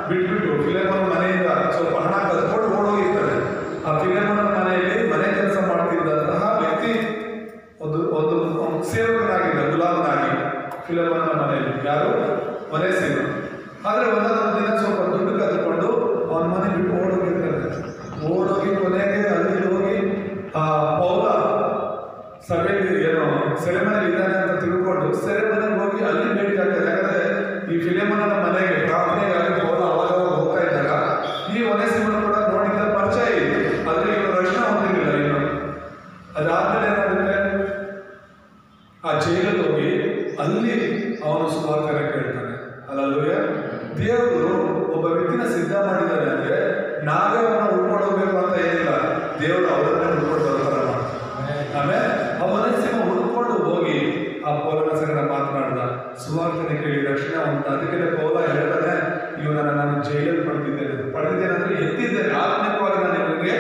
ಬಿಟ್ಬಿಟ್ಟು ಫಿಲೆಮೋನ ಮನೆಯಿಂದ ಸ್ವಲ್ಪ ಹಣ ಕದ್ಕೊಂಡು ಓಡೋಗಿರ್ತಾರೆ. ಆ ಫಿಲೆಮೋನ ಮನೆಯಲ್ಲಿ ಮನೆ ಕೆಲಸ ಮಾಡ್ತಿದ್ದಂತಹ ವ್ಯಕ್ತಿ ಒಂದು ಸೇವಕನಾಗಿದ್ದ, ಗುಲಾಮನಾಗಿ ಫಿಲೆಮೋನನ ಮನೆಯಲ್ಲಿ. ಯಾರು? ಒನೆಸಿಮ. ಆದರೆ ಒಂದೊಂದು ದಿನ ಸ್ವಲ್ಪ ದುಡ್ಡು ಕದ್ಕೊಂಡು ಅವನ ಮನೆ ಬಿಟ್ಟು ಓಡೋಗಿರ್ತಾರೆ. ಓಡೋಗಿ ಕೊನೆಗೆ ಅಲ್ಲಿ ಹೋಗಿ ಆ ಪೌಲ ಸಭೆಯಲ್ಲಿ ಏನೋ ಸೆರೆಮನೆಯಲ್ಲಿ ಇದ್ದಾನೆ ಅಂತ ತಿಳ್ಕೊಂಡು ಸೆರೆಮನೆಗೆ ಹೋಗಿ ಅಲ್ಲಿ ಭೇಟಿ ಆಗ್ತಾರೆ. ಯಾಕಂದ್ರೆ ಈ ಫಿಲೆಮೋನನ ಮನೆಗೆ ಪ್ರಾರ್ಥನೆಗಾಗಿ ಪೌಲ ಅವಾಗ ಹೋಗ್ತಾ ಇದ್ದಾಗ ಈ ಒನೆಸಿಮನ ಕೂಡ ನೋಡಿದ ಪರಿಚಯ ಇದೆ. ಆದ್ರೆ ಇವನು ರಕ್ಷಣೆ ಹೊಂದಿರಲಿಲ್ಲ. ಇನ್ನು ಅದಾದ್ಮೇಲೆ ಏನಾಗುತ್ತೆ, ಆ ಜೈಲಲ್ಲಿ ಹೋಗಿ ಅಲ್ಲಿ ಅವನು ಸುವಾರ್ತೆನ ಕೇಳ್ತಾನೆ. ಹಲ್ಲೆಲೂಯಾ. ದೇವರು ಒಬ್ಬ ವ್ಯಕ್ತಿನ ಸಿದ್ಧ ಮಾಡಿದ್ದಾನೆ ಅಂದ್ರೆ ನಾವೇ ಅವನ್ನ ಉಳ್ಕೊಂಡು ಹೋಗ್ಬೇಕು ಅಂತ ಏನಿಲ್ಲ. ದೇವರು ಅವರನ್ನೇ ಉಳ್ಕೊಂಡು ಬರೋ ಥರ ಮಾಡ್ತಾನೆ. ಆಮೇಲೆ ಅವನ ಹುಡ್ಕೊಂಡು ಹೋಗಿ ಆ ಪೌಲನ ಸಂಗಡ ಮಾತನಾಡಿದ, ಸುವಾರ್ತೆನ ಕೇಳಿ ರಕ್ಷಣೆ ಅಂತ. ಅದಕ್ಕೆ ಪೌಲ ಹೇಳ್ತಾನೆ, ಇವನನ್ನ ನಾನು ಜೈಲಲ್ಲಿ ಪಡೆದಿದ್ದೇನೆ ಅಂದ್ರೆ ಎತ್ತಿದ್ದೇನೆ, ಆತ್ಮಿಕವಾಗಿ ನಾನು ಇವನಿಗೆ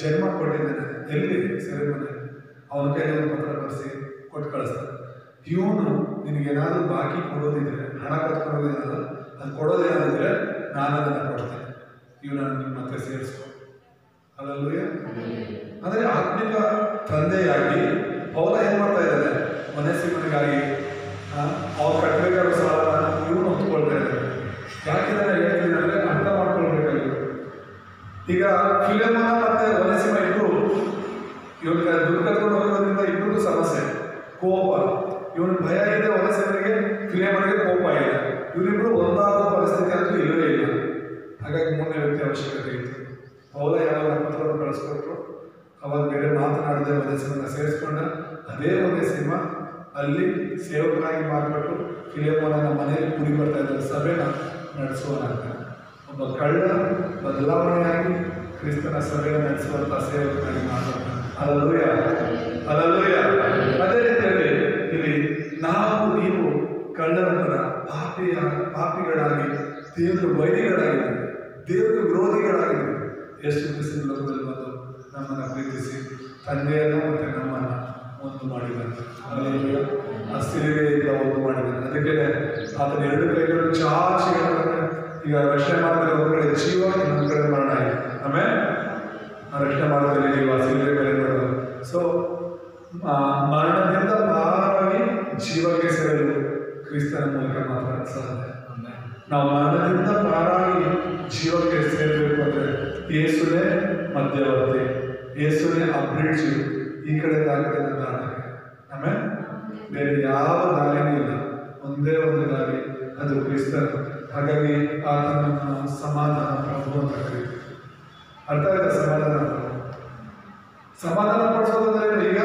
ಜನ್ಮ ಕೊಟ್ಟಿದ್ದೇನೆ. ಎಲ್ಲಿ? ಸೆರೆಮನೆ. ಅವನ ಕೈಲಿ ಒಂದು ಪತ್ರ ಬರೆಸಿ ಕೊಟ್ಟು ಕಳಿಸ್ತಾನೆ. ಇವನು ನಿನಗೇನಾದ್ರೂ ಬಾಕಿ ಕೊಡೋದಿದ್ರೆ, ಹಣ ಕತ್ಕೊಳ್ಳೋದಿಲ್ಲ, ಅದು ಕೊಡೋದೇನಾದ್ರೆ ನಾನು ಅದನ್ನು ಕೊಡ್ತೇನೆ, ಇವನನ್ನು ನಿಮ್ಮ ಮತ್ತೆ ಸೇರಿಸ್ಕೊ. ಹಲ್ಲೆಲೂಯಾ. ಅಂದರೆ ಆತ್ಮಿಕ ತಂದೆಯಾಗಿ ಪೌಲ ಏನ್ ಮಾಡ್ತಾ ಇದ್ದಾನೆ, ಒನೆಸಿಮನಿಗಾಗಿ ಅವ್ರು ಕಟ್ಟಬೇಕಾದ ಸಾಲನ ಇವನು ಹೊತ್ಕೊಳ್ತಾ ಇದ್ದಾರೆ. ಯಾಕಿದಾನೆ ಹೇಳ್ತೀನಿ ಅಂದ್ರೆ ಅರ್ಥ ಮಾಡ್ಕೊಳ್ಬೇಕಾಗಿತ್ತು. ಈಗ ಫಿಲೆಮೋನ ಮತ್ತೆ ಒನೆಸಿಮ ಇಬ್ರು ಇವ್ರಿಗೆ ದುಡ್ಡು ಕತ್ಕೊಂಡು ಹೋಗೋದ್ರಿಂದ ಇಬ್ಬರಿಗೂ ಸಮಸ್ಯೆ, ಕೋಪ. ಇವನು ಭಯ ಇದೆ ಒನೆಸಿಮನಿಗೆ, ಫಿಲೆಮೋನಿಗೆ ಕೋಪ ಇದೆ. ಇವರಿಬ್ರು ಒಂದಾಗುವ ಪರಿಸ್ಥಿತಿ ಅಂತೂ ಇಲ್ಲವೇ ಇಲ್ಲ. ಹಾಗಾಗಿ ಮೂರನೇ ವ್ಯಕ್ತಿ ಅವಶ್ಯಕತೆ ಇತ್ತು. ಪೌಲ ಯಾವಾಗ ಪತ್ರವನ್ನು ಕಳಿಸ್ಕೊಟ್ರು ಅವಾಗ ಬೇರೆ ಮಾತನಾಡದೆ ಒನೆಸಿಮನ ಸೇರಿಸ್ಕೊಂಡ. ಅದೇ ಒನೆಸಿಮ ಅಲ್ಲಿ ಸೇವಕನಾಗಿ ಮಾರ್ಪಟ್ಟು ಫಿಲೆಮೋನನ ಮನೆಯಲ್ಲಿ ಕೂಡಿ ಬರ್ತಾ ಇದ್ದ ಸಭೆನ ನಡೆಸುವನಾಗ್ತಾನೆ. ಒಬ್ಬ ಕಳ್ಳ ಬದಲಾವಣೆಯಾಗಿ ಕ್ರಿಸ್ತನ ಸಭೆಯನ್ನು ನಡೆಸುವಂತಹ ಸೇವಕನಾಗಿ ಮಾತಾಡ್ತಾನೆ. ಹಲ್ಲೆಲೂಯಾ. ಹಲ್ಲೆಲೂಯಾ. ಅದೇ ರೀತಿಯಲ್ಲಿ ಇಲ್ಲಿ ನಾವು ನೀವು ಕಳ್ಳರ ಪಾಪಿಗಳಾಗಿ ದೇವರು ವೈರಿಗಳಾಗಿದ್ದೀವಿ, ದೇವರ ವಿರೋಧಿಗಳಾಗಿದ್ದೀವಿ. ಯೇಸು ಕ್ರಿಸ್ತನ ಲೋಕದಲ್ಲಿ ಬಂದು ನಮ್ಮನ್ನು ಪ್ರೀತಿಸಿ ತಂದೆಯನ್ನು ಮತ್ತೆ ನಮ್ಮನ್ನು ಒಂದು ಮಾಡಿದ್ದಾನೆ. ಹಲ್ಲೆಲೂಯಾ. ಆ ಸಿಲುಬೆಯಿಂದ ಒಂದು ಮಾಡಿದ್ದಾನೆ. ಅದಕ್ಕೆ ಆತನ ಎರಡು ಕೈಗಳು ಚಾಚಿ ಈಗ ರಕ್ಷಣೆ ಮಾಡಿದ್ರೆ ಒಂದು ಕಡೆ ಜೀವ, ಇನ್ನೊಂದು ಕಡೆ ಮರಣ ಆಗಿದೆ. ಆಮೇಲೆ ಆ ರಕ್ಷಣೆ ಮಾಡೋದ್ರಲ್ಲಿ ನೀವು ಆ ಸಿಲುಬೆ ಮೇಲೆ ನೋಡೋದು. ಸೊ ಮರಣದಿಂದ ಪಾರಾಗಿ ಜೀವಕ್ಕೆ ಸೇರಲು ಕ್ರಿಸ್ತನ ಮೂಲಕ ಮಾತ್ರ ಸಾಧ್ಯ. ನಾವು ಮರಣದಿಂದ ಪಾರಾಗಿ ಜೀವಕ್ಕೆ ಸೇರಬೇಕು ಅಂದರೆ ಯೇಸುನೇ ಮಧ್ಯವರ್ತಿ, ಯೇಸುನೇ ಆ ಬ್ರಿಡ್ಜ್ ಈ ಕಡೆ ದಾರಿಯಿಂದ ದಾಟಕ್ಕೆ. ಆಮೇಲೆ ಬೇರೆ ಯಾವ ದಾರಿನೂ ಇಲ್ಲ, ಒಂದೇ ಒಂದು ದಾರಿ, ಅದು ಕ್ರಿಸ್ತನ. ಹಾಗಾಗಿ ಆತನನ್ನು ಸಮಾಧಾನ ಪ್ರಭು ಅಂತ ಕರೀತೀವಿ. ಅರ್ಥ ಆಯ್ತಾ? ಸಮಾಧಾನ ಪಡಿಸೋದಂದ್ರೆ ಈಗ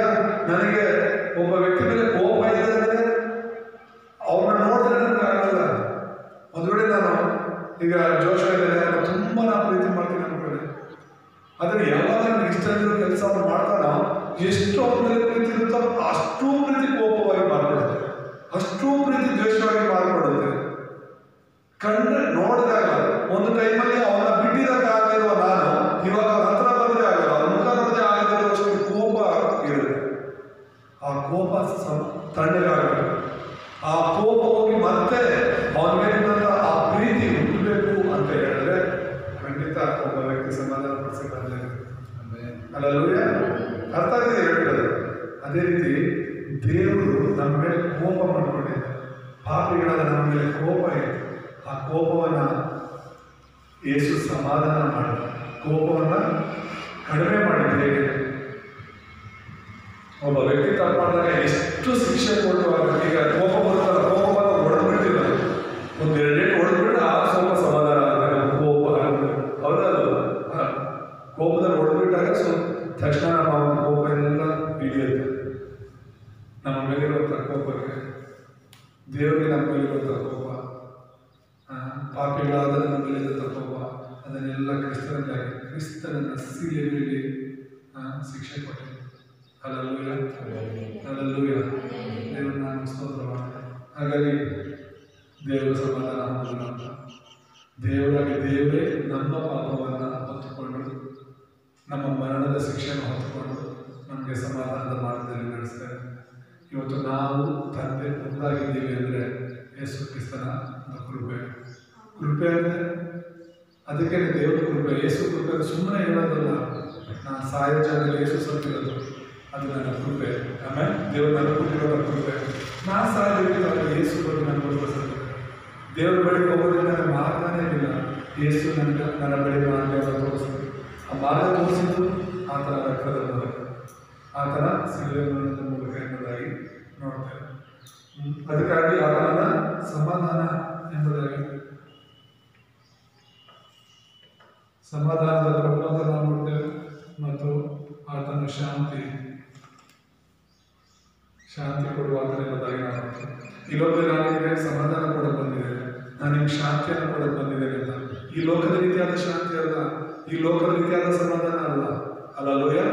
ನನಗೆ ಒಬ್ಬ ವ್ಯಕ್ತಿ ಮೇಲೆ ಕೋಪ ಇದೆ ಅಂದ್ರೆ ಅವ್ರನ್ನ ನೋಡಿದ್ರೆ ನನಗೆ ಆಗಲ್ಲ. ಒಂದು ವೇಳೆ ನಾನು ಈಗ ಜೋಶ ಇದ್ದೇನೆ, ತುಂಬಾ ನಾನು ಪ್ರೀತಿ ಮಾಡ್ತೀನಿ ಅನ್ಕೊಳ್ಳಿ, ಆದರೆ ಯಾವಾಗ ನನಗೆ ಇಷ್ಟ ಇರೋ ಕೆಲಸ ಅವ್ರು ಮಾಡ್ತಾನೋ, ಎಷ್ಟು ಅವ್ರ ಮೇಲೆ ಪ್ರೀತಿ ಇರುತ್ತೋ ಅಷ್ಟೂ ಪ್ರೀತಿ ಕೋಪವಾಗಿ ಮಾರ್ಪಡುತ್ತೆ, ಅಷ್ಟೂ ಪ್ರೀತಿ ದ್ವೇಷವಾಗಿ ಮಾರ್ಪಡುತ್ತೆ. ಕಂಡ್ರೆ ನೋಡಿದಾಗ ಒಂದು ಟೈಮಲ್ಲಿ ಅವನ್ನ ಬಿಟ್ಟಿದಾಗ ಆಗಿರುವ ನಾನು ಇವಾಗ ಅವ್ರ ಹತ್ರ ಬಂದ್ರೆ ಆಗಲ್ಲ, ಅವ್ರ ಮುಖ ನೋಡದೆ ಆಗಿರೋಷ್ಟು ಕೋಪ ಇರುತ್ತೆ. ಆ ಕೋಪ ತಣ್ಣಗಾಗಬೇಕು. ಆ ಕೋಪ ಹೋಗಿ ಮತ್ತೆ ಅವನ ಮೇಲಿದ್ದಂತ ಆ ಪ್ರೀತಿ ಹುಟ್ಟಬೇಕು ಅಂತ ಹೇಳಿದ್ರೆ ಖಂಡಿತ ಒಬ್ಬ ವ್ಯಕ್ತಿ ಸಮಾಧಾನ ಪಡಿಸಿದ್ದಾನೆ. ಹಲ್ಲೆಲೂಯಾ. ಅರ್ಥ ಆಗಿದೆ ಹೇಳ್ತಾರೆ. ಅದೇ ರೀತಿ ದೇವರು ನಮ್ಮ ಮೇಲೆ ಕೋಪ ಮಾಡ್ಕೊಂಡಿದ್ದ, ಪಾಪಿಗಳಾದ ನಮ್ಮ ಮೇಲೆ ಕೋಪ ಇದೆ. ಆ ಕೋಪವನ್ನ ಯೇಸು ಸಮಾಧಾನ ಮಾಡಿ ಕೋಪವನ್ನ ಕಡಿಮೆ ಮಾಡಿದ್ರೆ ಹೇಗೆ? ಒಬ್ಬ ವ್ಯಕ್ತಿ ತಪ್ಪು ಮಾಡಿದಾಗ ಎಷ್ಟು ಶಿಕ್ಷೆ ಕೊಟ್ಟು ಆ ವ್ಯಕ್ತಿಗೆ ಕೋಪ ಬರುತ್ತಲ್ಲ, ಕೋಪವನ್ನು ಹೊಡೆದ್ಬಿಡ್ತೀವಿ ನಾವು. ಒಂದು ಎರಡು ಡೇಟ್ ಹೊಡೆದ್ಬಿಟ್ಟು ಆ ಸ್ವಲ್ಪ ಸಮಾಧಾನ ಆಗುತ್ತೆ. ನಮ್ಮ ಕೋಪ ಹೌದಲ್ಲ, ಕೋಪದಲ್ಲಿ ಹೊಡೆದ್ಬಿಟ್ಟು ಕ್ರಿಸ್ತನಿಗಾಗಿ ಕ್ರಿಸ್ತನನ್ನು ಸಿಲುಬೆಯಲ್ಲಿ ಶಿಕ್ಷೆ ಕೊಟ್ಟೆ. Hallelujah, hallelujah. ದೇವರ ನಾಮ ಸ್ತೋತ್ರ ಮಾಡ್ತಾರೆ. ಹಾಗಾಗಿ ದೇವರ ಸಮಾಧಾನ ಹೊಂದೋಣ ಅಂತ ದೇವರಾಗಿ ದೇವರೇ ನಮ್ಮ ಪಾಪವನ್ನು ಹೊತ್ತುಕೊಂಡು ನಮ್ಮ ಮರಣದ ಶಿಕ್ಷೆಯನ್ನು ಹೊತ್ತುಕೊಂಡು ನಮಗೆ ಸಮಾಧಾನದ ಮಾರ್ಗದಲ್ಲಿ ನಡೆಸ್ತಾರೆ. ಇವತ್ತು ನಾವು ತಂದೆ ಒಂದಾಗಿದ್ದೀವಿ ಅಂದರೆ ಯೇಸು ಕ್ರಿಸ್ತನ ಕೃಪೆ. ಕೃಪೆ ಅಂದರೆ ಅದಕ್ಕೆ ದೇವರ ಕೃಪೆ. ಯೇಸು ಕೃಪೆ ಸುಮ್ಮನೆ ಹೇಳೋದಲ್ಲ, ನಾನು ಸಾಯೋ ಜಾಗದಲ್ಲಿ ಯೇಸು ಸತ್ತಿರೋದು, ಅದು ನನ್ನ ಕೃಪೆ. ಆಮೇಲೆ ದೇವರು ನನ್ನ ಕೊಟ್ಟಿರೋ ಕೃಪೆ. ನಾನು ಸಾಯಬೇಕಾದ್ರೆ ಯೇಸು ಬಗ್ಗೆ ನನ್ನ ತೋರಿಸ್ತದೆ. ದೇವರ ಬಳಿ ಹೋಗೋದ್ರಿಂದ ನನಗೆ ಮಾರ್ಗನೇ ಇಲ್ಲ. ಯೇಸು ನನ್ನ ಬಳಿ ಮಾರ್ಗವನ್ನು ತೋರಿಸ್ತದೆ. ಆ ಮಾರ್ಗ ತೋರಿಸಿದ್ದು ಆತನ ರಕ್ತದ ಮೂಲಕ, ಆತನ ಸಿಲುಬೆ ಮರಣದ ಮೂಲಕ ಎಂಬುದಾಗಿ ನೋಡ್ತೇವೆ. ಅದಕ್ಕಾಗಿ ಆತನ ಸಮಾಧಾನ ಎಂಬುದಾಗಿ, ಸಮಾಧಾನದ ಪ್ರಭು ಅಂತ ನಾವು ನೋಡ್ತೇವೆ. ಮತ್ತು ಆತನ ಶಾಂತಿ ಕೊಡುವ ಆತನ ಎಂಬುದಾಗಿ ನಾವು ನೋಡ್ತೇವೆ. ಈ ಲೋಕದಲ್ಲಿ ನಾನು ನಿಮಗೆ ಸಮಾಧಾನ ಕೊಡಲು ಬಂದಿದ್ದೇನೆ, ನಾನು ನಿಮ್ಗೆ ಶಾಂತಿಯನ್ನು ಕೊಡಲು ಬಂದಿದ್ದೇನೆ ಅಂತ. ಈ ಲೋಕದ ರೀತಿಯಾದ ಶಾಂತಿ ಅಲ್ಲ, ಈ ಲೋಕದ ರೀತಿಯಾದ ಸಮಾಧಾನ ಅಲ್ಲ. ಹಲ್ಲೆಲೂಯಾ.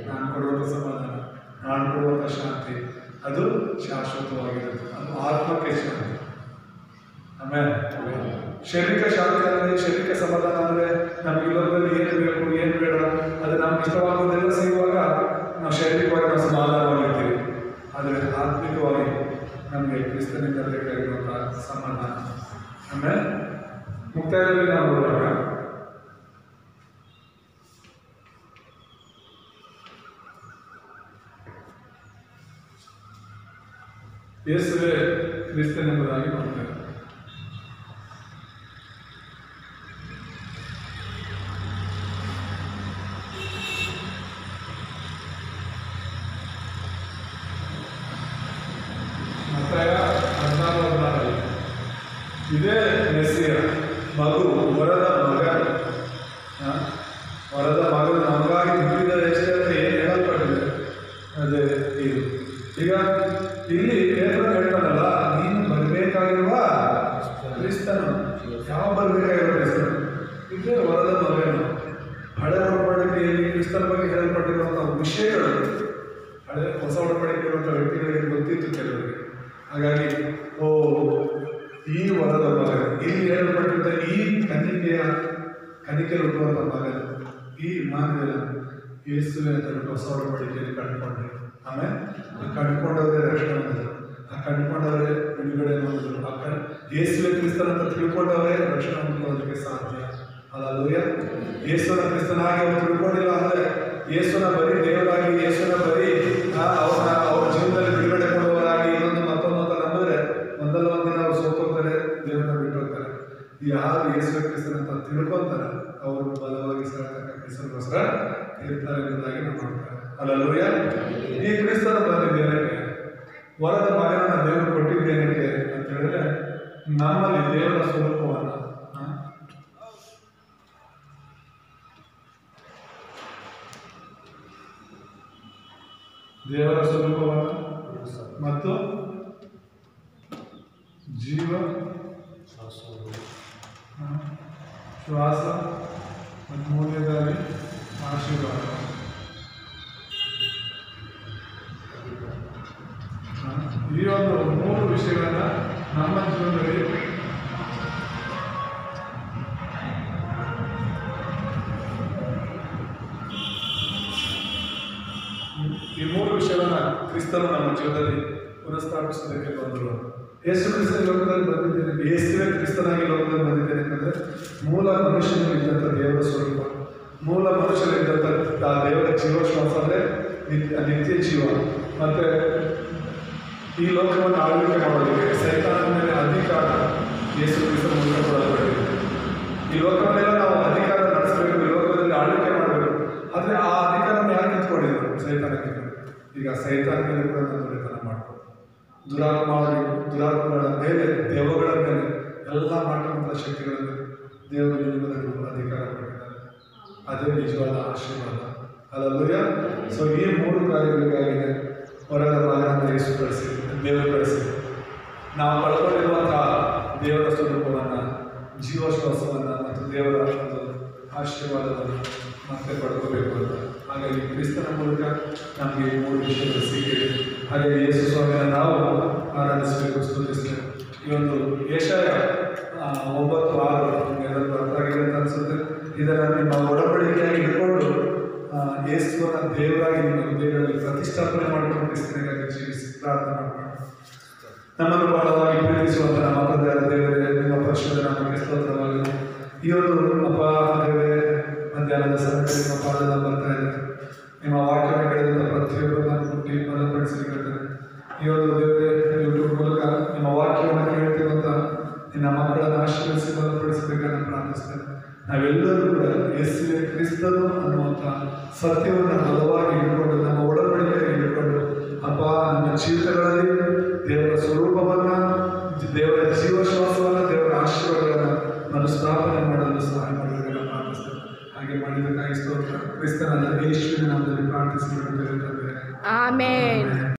ನಾನು ಕೊಡುವಂಥ ಸಮಾಧಾನ, ನಾನು ಕೊಡುವಂಥ ಶಾಂತಿ ಅದು ಶಾಶ್ವತವಾಗಿರುತ್ತೆ. ಅದು ಆತ್ಮಕ್ಕೆ ಶಾಂತಿ. ಆಮೇಲೆ ಶರೀರಿಕ ಶಾಂತಿ ಅಂದರೆ, ಶರೀರಿಕ ಸಮಾಧಾನ ಅಂದರೆ ನಮ್ಗೆ ಈ ಲೋಕದಲ್ಲಿ ಏನು ಬೇಕು ಏನು ಬೇಡ ಅದು ನಮ್ಗೆ ಇಷ್ಟವಾಗುವುದೆಲ್ಲ ಸಿಗುವಾಗ ನಾವು ಶಾರೀರಿಕವಾಗಿ ನಾವು ಸಮಾಧಾನವಾಗಿರ್ತೀವಿ. ಆದರೆ ಆತ್ಮಿಕವಾಗಿ ನಮಗೆ ಕ್ರಿಸ್ತನಿಂದ ಬೇಕಾಗಿರುವಂಥ ಸಮಾಧಾನ. ಆಮೇಲೆ ಮುಕ್ತಾಯದಲ್ಲಿ ನಾವು ನೋಡುವಾಗ ಯೇಸುವೇ ಕ್ರಿಸ್ತನೆಂಬುದಾಗಿ ನೋಡ್ತೇವೆ. ಮತ್ತಾಯ 14:16 ಇದೇ ಮೆಸ್ಸಿಯ ಮಗು, ವರದ ಮಗನು ನಮಗಾಗಿ ಹುಟ್ಟಿದ ಎಷ್ಟೇ ಏನು ಹೇಳಲ್ಪಟ್ಟಿದೆ ಅದೇ ಇದು. ಈಗ ಇಲ್ಲಿ ಹೇಳ್ತಾನಲ್ಲ, ನೀನು ಬರಬೇಕಾಗಿರುವ ಕ್ರಿಸ್ತನು. ಯಾವ ಬರಬೇಕಾಗಿರುವ ಕ್ರಿಸ್ತನು? ಇದೇ ವರದ ಮಗನು. ಹಳೆ ಒಡಂಬಡಿಕೆಯಲ್ಲಿ ಕ್ರಿಸ್ತನ ಬಗ್ಗೆ ಹೇಳಲ್ಪಟ್ಟಿರುವಂತಹ ವಿಷಯಗಳು ಹೊಸ ಒಡಂಬಡಿಕೆಯಿರುವಂಥ ವ್ಯಕ್ತಿಗಳಿಗೆ ಗೊತ್ತಿತ್ತು ಕೆಲವರಿಗೆ. ಹಾಗಾಗಿ ಈ ವರದ ಮಗನು, ಇಲ್ಲಿ ಹೇಳಲ್ಪಟ್ಟಿದ್ದ ಈ ಕನಿಕೆಯಲ್ಲಿ ಹುಟ್ಟುವಂಥ ಮಗನು, ಈ ಇಮ್ಮಾನುವೇಲ ಯೇಸುವೆ ಅಂತ ಹೊಸ ಒಡಂಬಡಿಕೆಯಲ್ಲಿ ಕಂಡುಕೊಂಡ್ರು. ಆಮೇಲೆ ಕಂಡುಕೊಂಡವರೇ ರಕ್ಷಣೆ ಹೊಂದಿದ್ರು, ಆ ಕಂಡುಕೊಂಡವರೇ ಬಿಡುಗಡೆ ಹೊಂದಿದ್ರು. ಯೇಸುವೆ ಕ್ರಿಸ್ತನ ಅಂತ ತಿಳ್ಕೊಂಡವರೇ ರಕ್ಷಣೆ ಹೊಂದುವುದಕ್ಕೆ ಸಾಧ್ಯ. ಹಲ್ಲೆಲೂಯಾ. ಯೇಸುವಿನ ಕ್ರಿಸ್ತನಾಗಿ ಅವರು ತಿಳ್ಕೊಂಡಿಲ್ಲ ಅಂದರೆ, ಯೇಸುವಿನ ಬರೀ ದೇವರಾಗಿ, ಯೇಸುವಿನ ಬರೀ ಅವ್ರ ಜೀವನದಲ್ಲಿ ಬಿಡುಗಡೆ ಕೊಡುವವರಾಗಿ ಇನ್ನೊಂದು ಮತ್ತೊಂದು ಅಂತ ನಂಬಿದ್ರೆ ಒಂದಲ್ಲ ಒಂದಿನ ಅವ್ರು ಸೋತೋಗ್ತಾರೆ, ದೇವರನ್ನ ಬಿಟ್ಟು ಹೋಗ್ತಾರೆ. ಯಾರು ಯೇಸುವೆ ಕ್ರಿಸ್ತನ ಅಂತ ತಿಳ್ಕೊಂತಾರೆ ಅವರು ಬಲವಾಗಿ ಸರತಕ್ಕ ಕ್ರಿಸ್ತನಿಗೋಸ್ಕರ ಇರ್ತಾರೆ ಎಂಬುದಾಗಿ ನಾವು ನೋಡ್ತಾರೆ. ಹಲ್ಲೆಲೂಯಾ. ಈ ಕ್ರಿಸ್ತನ ಬಂದಿದ್ದೇನಕ್ಕೆ, ವರದ ಮಗನನ್ನ ದೇವರು ಕೊಟ್ಟಿದ್ದೇನಕ್ಕೆ ಅಂತ ಹೇಳಿದ್ರೆ, ನಮ್ಮಲ್ಲಿ ದೇವರ ಸ್ವರೂಪವನ್ನು, ದೇವರ ಸ್ವರೂಪವನ್ನು ಮತ್ತು ಜೀವ ಶ್ವಾಸ ಮತ್ತು ಮೂಲ್ಯದಲ್ಲಿ ಆಶೀರ್ವಾದ, ಈ ಒಂದು 3 ವಿಷಯಗಳನ್ನ ನಮ್ಮ ಜೀವನದಲ್ಲಿ ಕ್ರಿಸ್ತನು ನಮ್ಮ ಜೀವನದಲ್ಲಿ ಪುನಃಸ್ಥಾಪಿಸೋದಕ್ಕೆ ಬಂದರು. ಯೇಸು ಕ್ರಿಸ್ತನ ಲೋಕದಲ್ಲಿ ಬಂದಿದ್ದೇನೆ, ಯೇಸುವೇ ಕ್ರಿಸ್ತನಾಗಿ ಲೋಕದಲ್ಲಿ ಬಂದಿದ್ದೇನೆ ಯಾಕಂದರೆ ಮೂಲ ಮನುಷ್ಯನಿದ್ದಂಥ ದೇವರ ಸ್ವರೂಪ, ಮೂಲ ಮನುಷ್ಯನಿದ್ದಂಥ ದೇವರ ಜೀವಶ್ವಾಸ ಅಂದರೆ ನಿತ್ಯ ಜೀವ. ಮತ್ತು ಈ ಲೋಕವನ್ನು ಆಳ್ವಿಕೆ ಮಾಡೋದಕ್ಕೆ ಸೈತಾನನ ಮೇಲೆ ಅಧಿಕಾರ ಯೇಸು ಕ್ರಿಸ್ತನ ಮೂಲಕ ಕೊಡಲ್ಪಟ್ಟಿದೆ. ಈ ಲೋಕವನ್ನೆಲ್ಲ ನಾವು ಅಧಿಕಾರ ನಡೆಸಬೇಕು, ಈ ಲೋಕದಲ್ಲಿ ಆಳ್ವಿಕೆ ಮಾಡಬೇಕು. ಆದರೆ ಆ ಅಧಿಕಾರವನ್ನು ಯಾರು ಕಿತ್ಕೊಂಡಿದ್ರು? ಸೈತಾನಕ್ಕೆ. ಈಗ ಸೈತಾನ ಮೇಲೆ ಕೂಡ ದುರಿತನ ಮಾಡ್ಕೊಂಡು ದುರಾತ್ಮಗಳ ಮೇಲೆ, ದೇವಗಳ ಮೇಲೆ, ಎಲ್ಲ ಮಾಡುವಂಥ ಶಕ್ತಿಗಳ ಮೇಲೆ ದೇವರು ನಿಮ್ಮದನ್ನು ಅಧಿಕಾರ ಕೊಟ್ಟಿದ್ದಾರೆ. ಅದೇ ನಿಜವಾದ ಆಶೀರ್ವಾದ. ಹಲ್ಲೆಲೂಯಾ. ಸೊ ಈ 3 ಕಾರ್ಯಗಳಿಗಾಗಿದೆ ಹೊರದ ಮಗನನ್ನು ಯೇಸು ಕಳಿಸಿ, ದೇವರು ಕಳಿಸಿ. ನಾವು ಕಳ್ಕೊಂಡಿರುವಂತಹ ದೇವರ ಸ್ವರೂಪವನ್ನು, ಜೀವಶ್ವಾಸವನ್ನು ಮತ್ತು ದೇವರ ಒಂದು ಆಶೀರ್ವಾದವನ್ನು ಮತ್ತೆ ಪಡ್ಕೋಬೇಕು ಅಂತ. ಹಾಗಾಗಿ ಕ್ರಿಸ್ತನ ಮೂಲಕ ನಮಗೆ 3 ವಿಷಯಗಳು ಸಿಕ್ಕಿದೆ. ಹಾಗೆ ಯೇಸು ಸ್ವಾಮಿಯನ್ನು ನಾವು ಆರಾಧಿಸಬೇಕು, ಸ್ತುತಿಸಬೇಕು. ಈ ಒಂದು ಯೆಶಾಯ 9:6 ಎಲ್ಲರೂ ಅರ್ಥ ಆಗಿದೆ ಅಂತ ಅನಿಸುತ್ತೆ. ಇದನ್ನು ನಿಮ್ಮ ಒಡಂಬಡಿಕೆಯಾಗಿ ಇಟ್ಕೊಂಡು ಯೇಸುವನ್ನ ದೇವರಾಗಿ ನಿಮ್ಮ ಹೃದಯಗಳಲ್ಲಿ ಪ್ರತಿಷ್ಠಾಪನೆ ಮಾಡಿಕೊಂಡು ಕ್ರಿಸ್ತನಿಗಾಗಿ ಜೀವಿಸಿ ಪ್ರಾರ್ಥನೆ ಮಾಡೋಣ. ನಮ್ಮನ್ನು ಬಹಳವಾಗಿ ಪ್ರೀತಿಸುವಂಥ ನಮ್ಮ ತಂದೆಯಾದ ದೇವರೇ, ನಿಮ್ಮ ಪರಿಶುದ್ಧ ನಾಮಕ್ಕೆ ಸ್ತೋತ್ರವಾಗಲಿ. ಈ ಒಂದು ಅಪ್ಪ ದೇವರೇ, ಮಧ್ಯಾಹ್ನದ ಸಮಯದಲ್ಲಿ ನಿಮ್ಮ ಪಾದದಲ್ಲಿ ಬರ್ತಾ ಇದೆ. ನಿಮ್ಮ ವಾಕ್ಯವನ್ನು ಕೇಳಿದಂಥ ಪ್ರತಿಯೊಬ್ಬರನ್ನು ಮುಟ್ಟಿ ಬಲಪಡಿಸಲಿಕ್ಕಿದ್ದಾರೆ. ಈ ಒಂದು ದೇವರೇ, ಯೂಟ್ಯೂಬ್ ಮೂಲಕ ನಿಮ್ಮ ವಾಕ್ಯವನ್ನು ಕೇಳ್ತಿರುವಂಥ ನಿನ್ನ ಮಕ್ಕಳನ್ನು ಆಶೀರ್ವದಿಸಿ ಬಲಪಡಿಸಬೇಕನ್ನು ಪ್ರಾರ್ಥಿಸ್ತೇನೆ. ನಾವೆಲ್ಲರೂ ಕೂಡ ಯೇಸುವೇ ಕ್ರಿಸ್ತನು ಅನ್ನುವಂಥ ಸತ್ಯವನ್ನು ಬಲವಾಗಿ ಇಟ್ಕೊಂಡು, ನಮ್ಮ ಒಡಂಬಡಿಕೆಯನ್ನು ಇಟ್ಕೊಂಡು ಅಪ್ಪ ನಮ್ಮ ಜೀವಿತಗಳಲ್ಲಿ ದೇವರ ಸ್ವರೂಪವನ್ನು, ದೇವರ ಜೀವಶ್ವಾಸವನ್ನು, ದೇವರ ಆಶೀರ್ವಾದಗಳನ್ನು ಮರುಸ್ಥಾಪನೆ ಮಾಡಲು ಸಹಾಯ ಮಾಡಬೇಕನ್ನು ಪ್ರಾರ್ಥಿಸ್ತೇನೆ. ಹಾಗೆ ಮಾಡಿದ್ದಕ್ಕಾಗಿ ಸ್ತೋತ್ರ. ಕ್ರಿಸ್ತನಾದ ಯೇಸುವಿನ ನಾಮದಲ್ಲಿ ಪ್ರಾರ್ಥಿಸಿ. ಆಮೆನ್.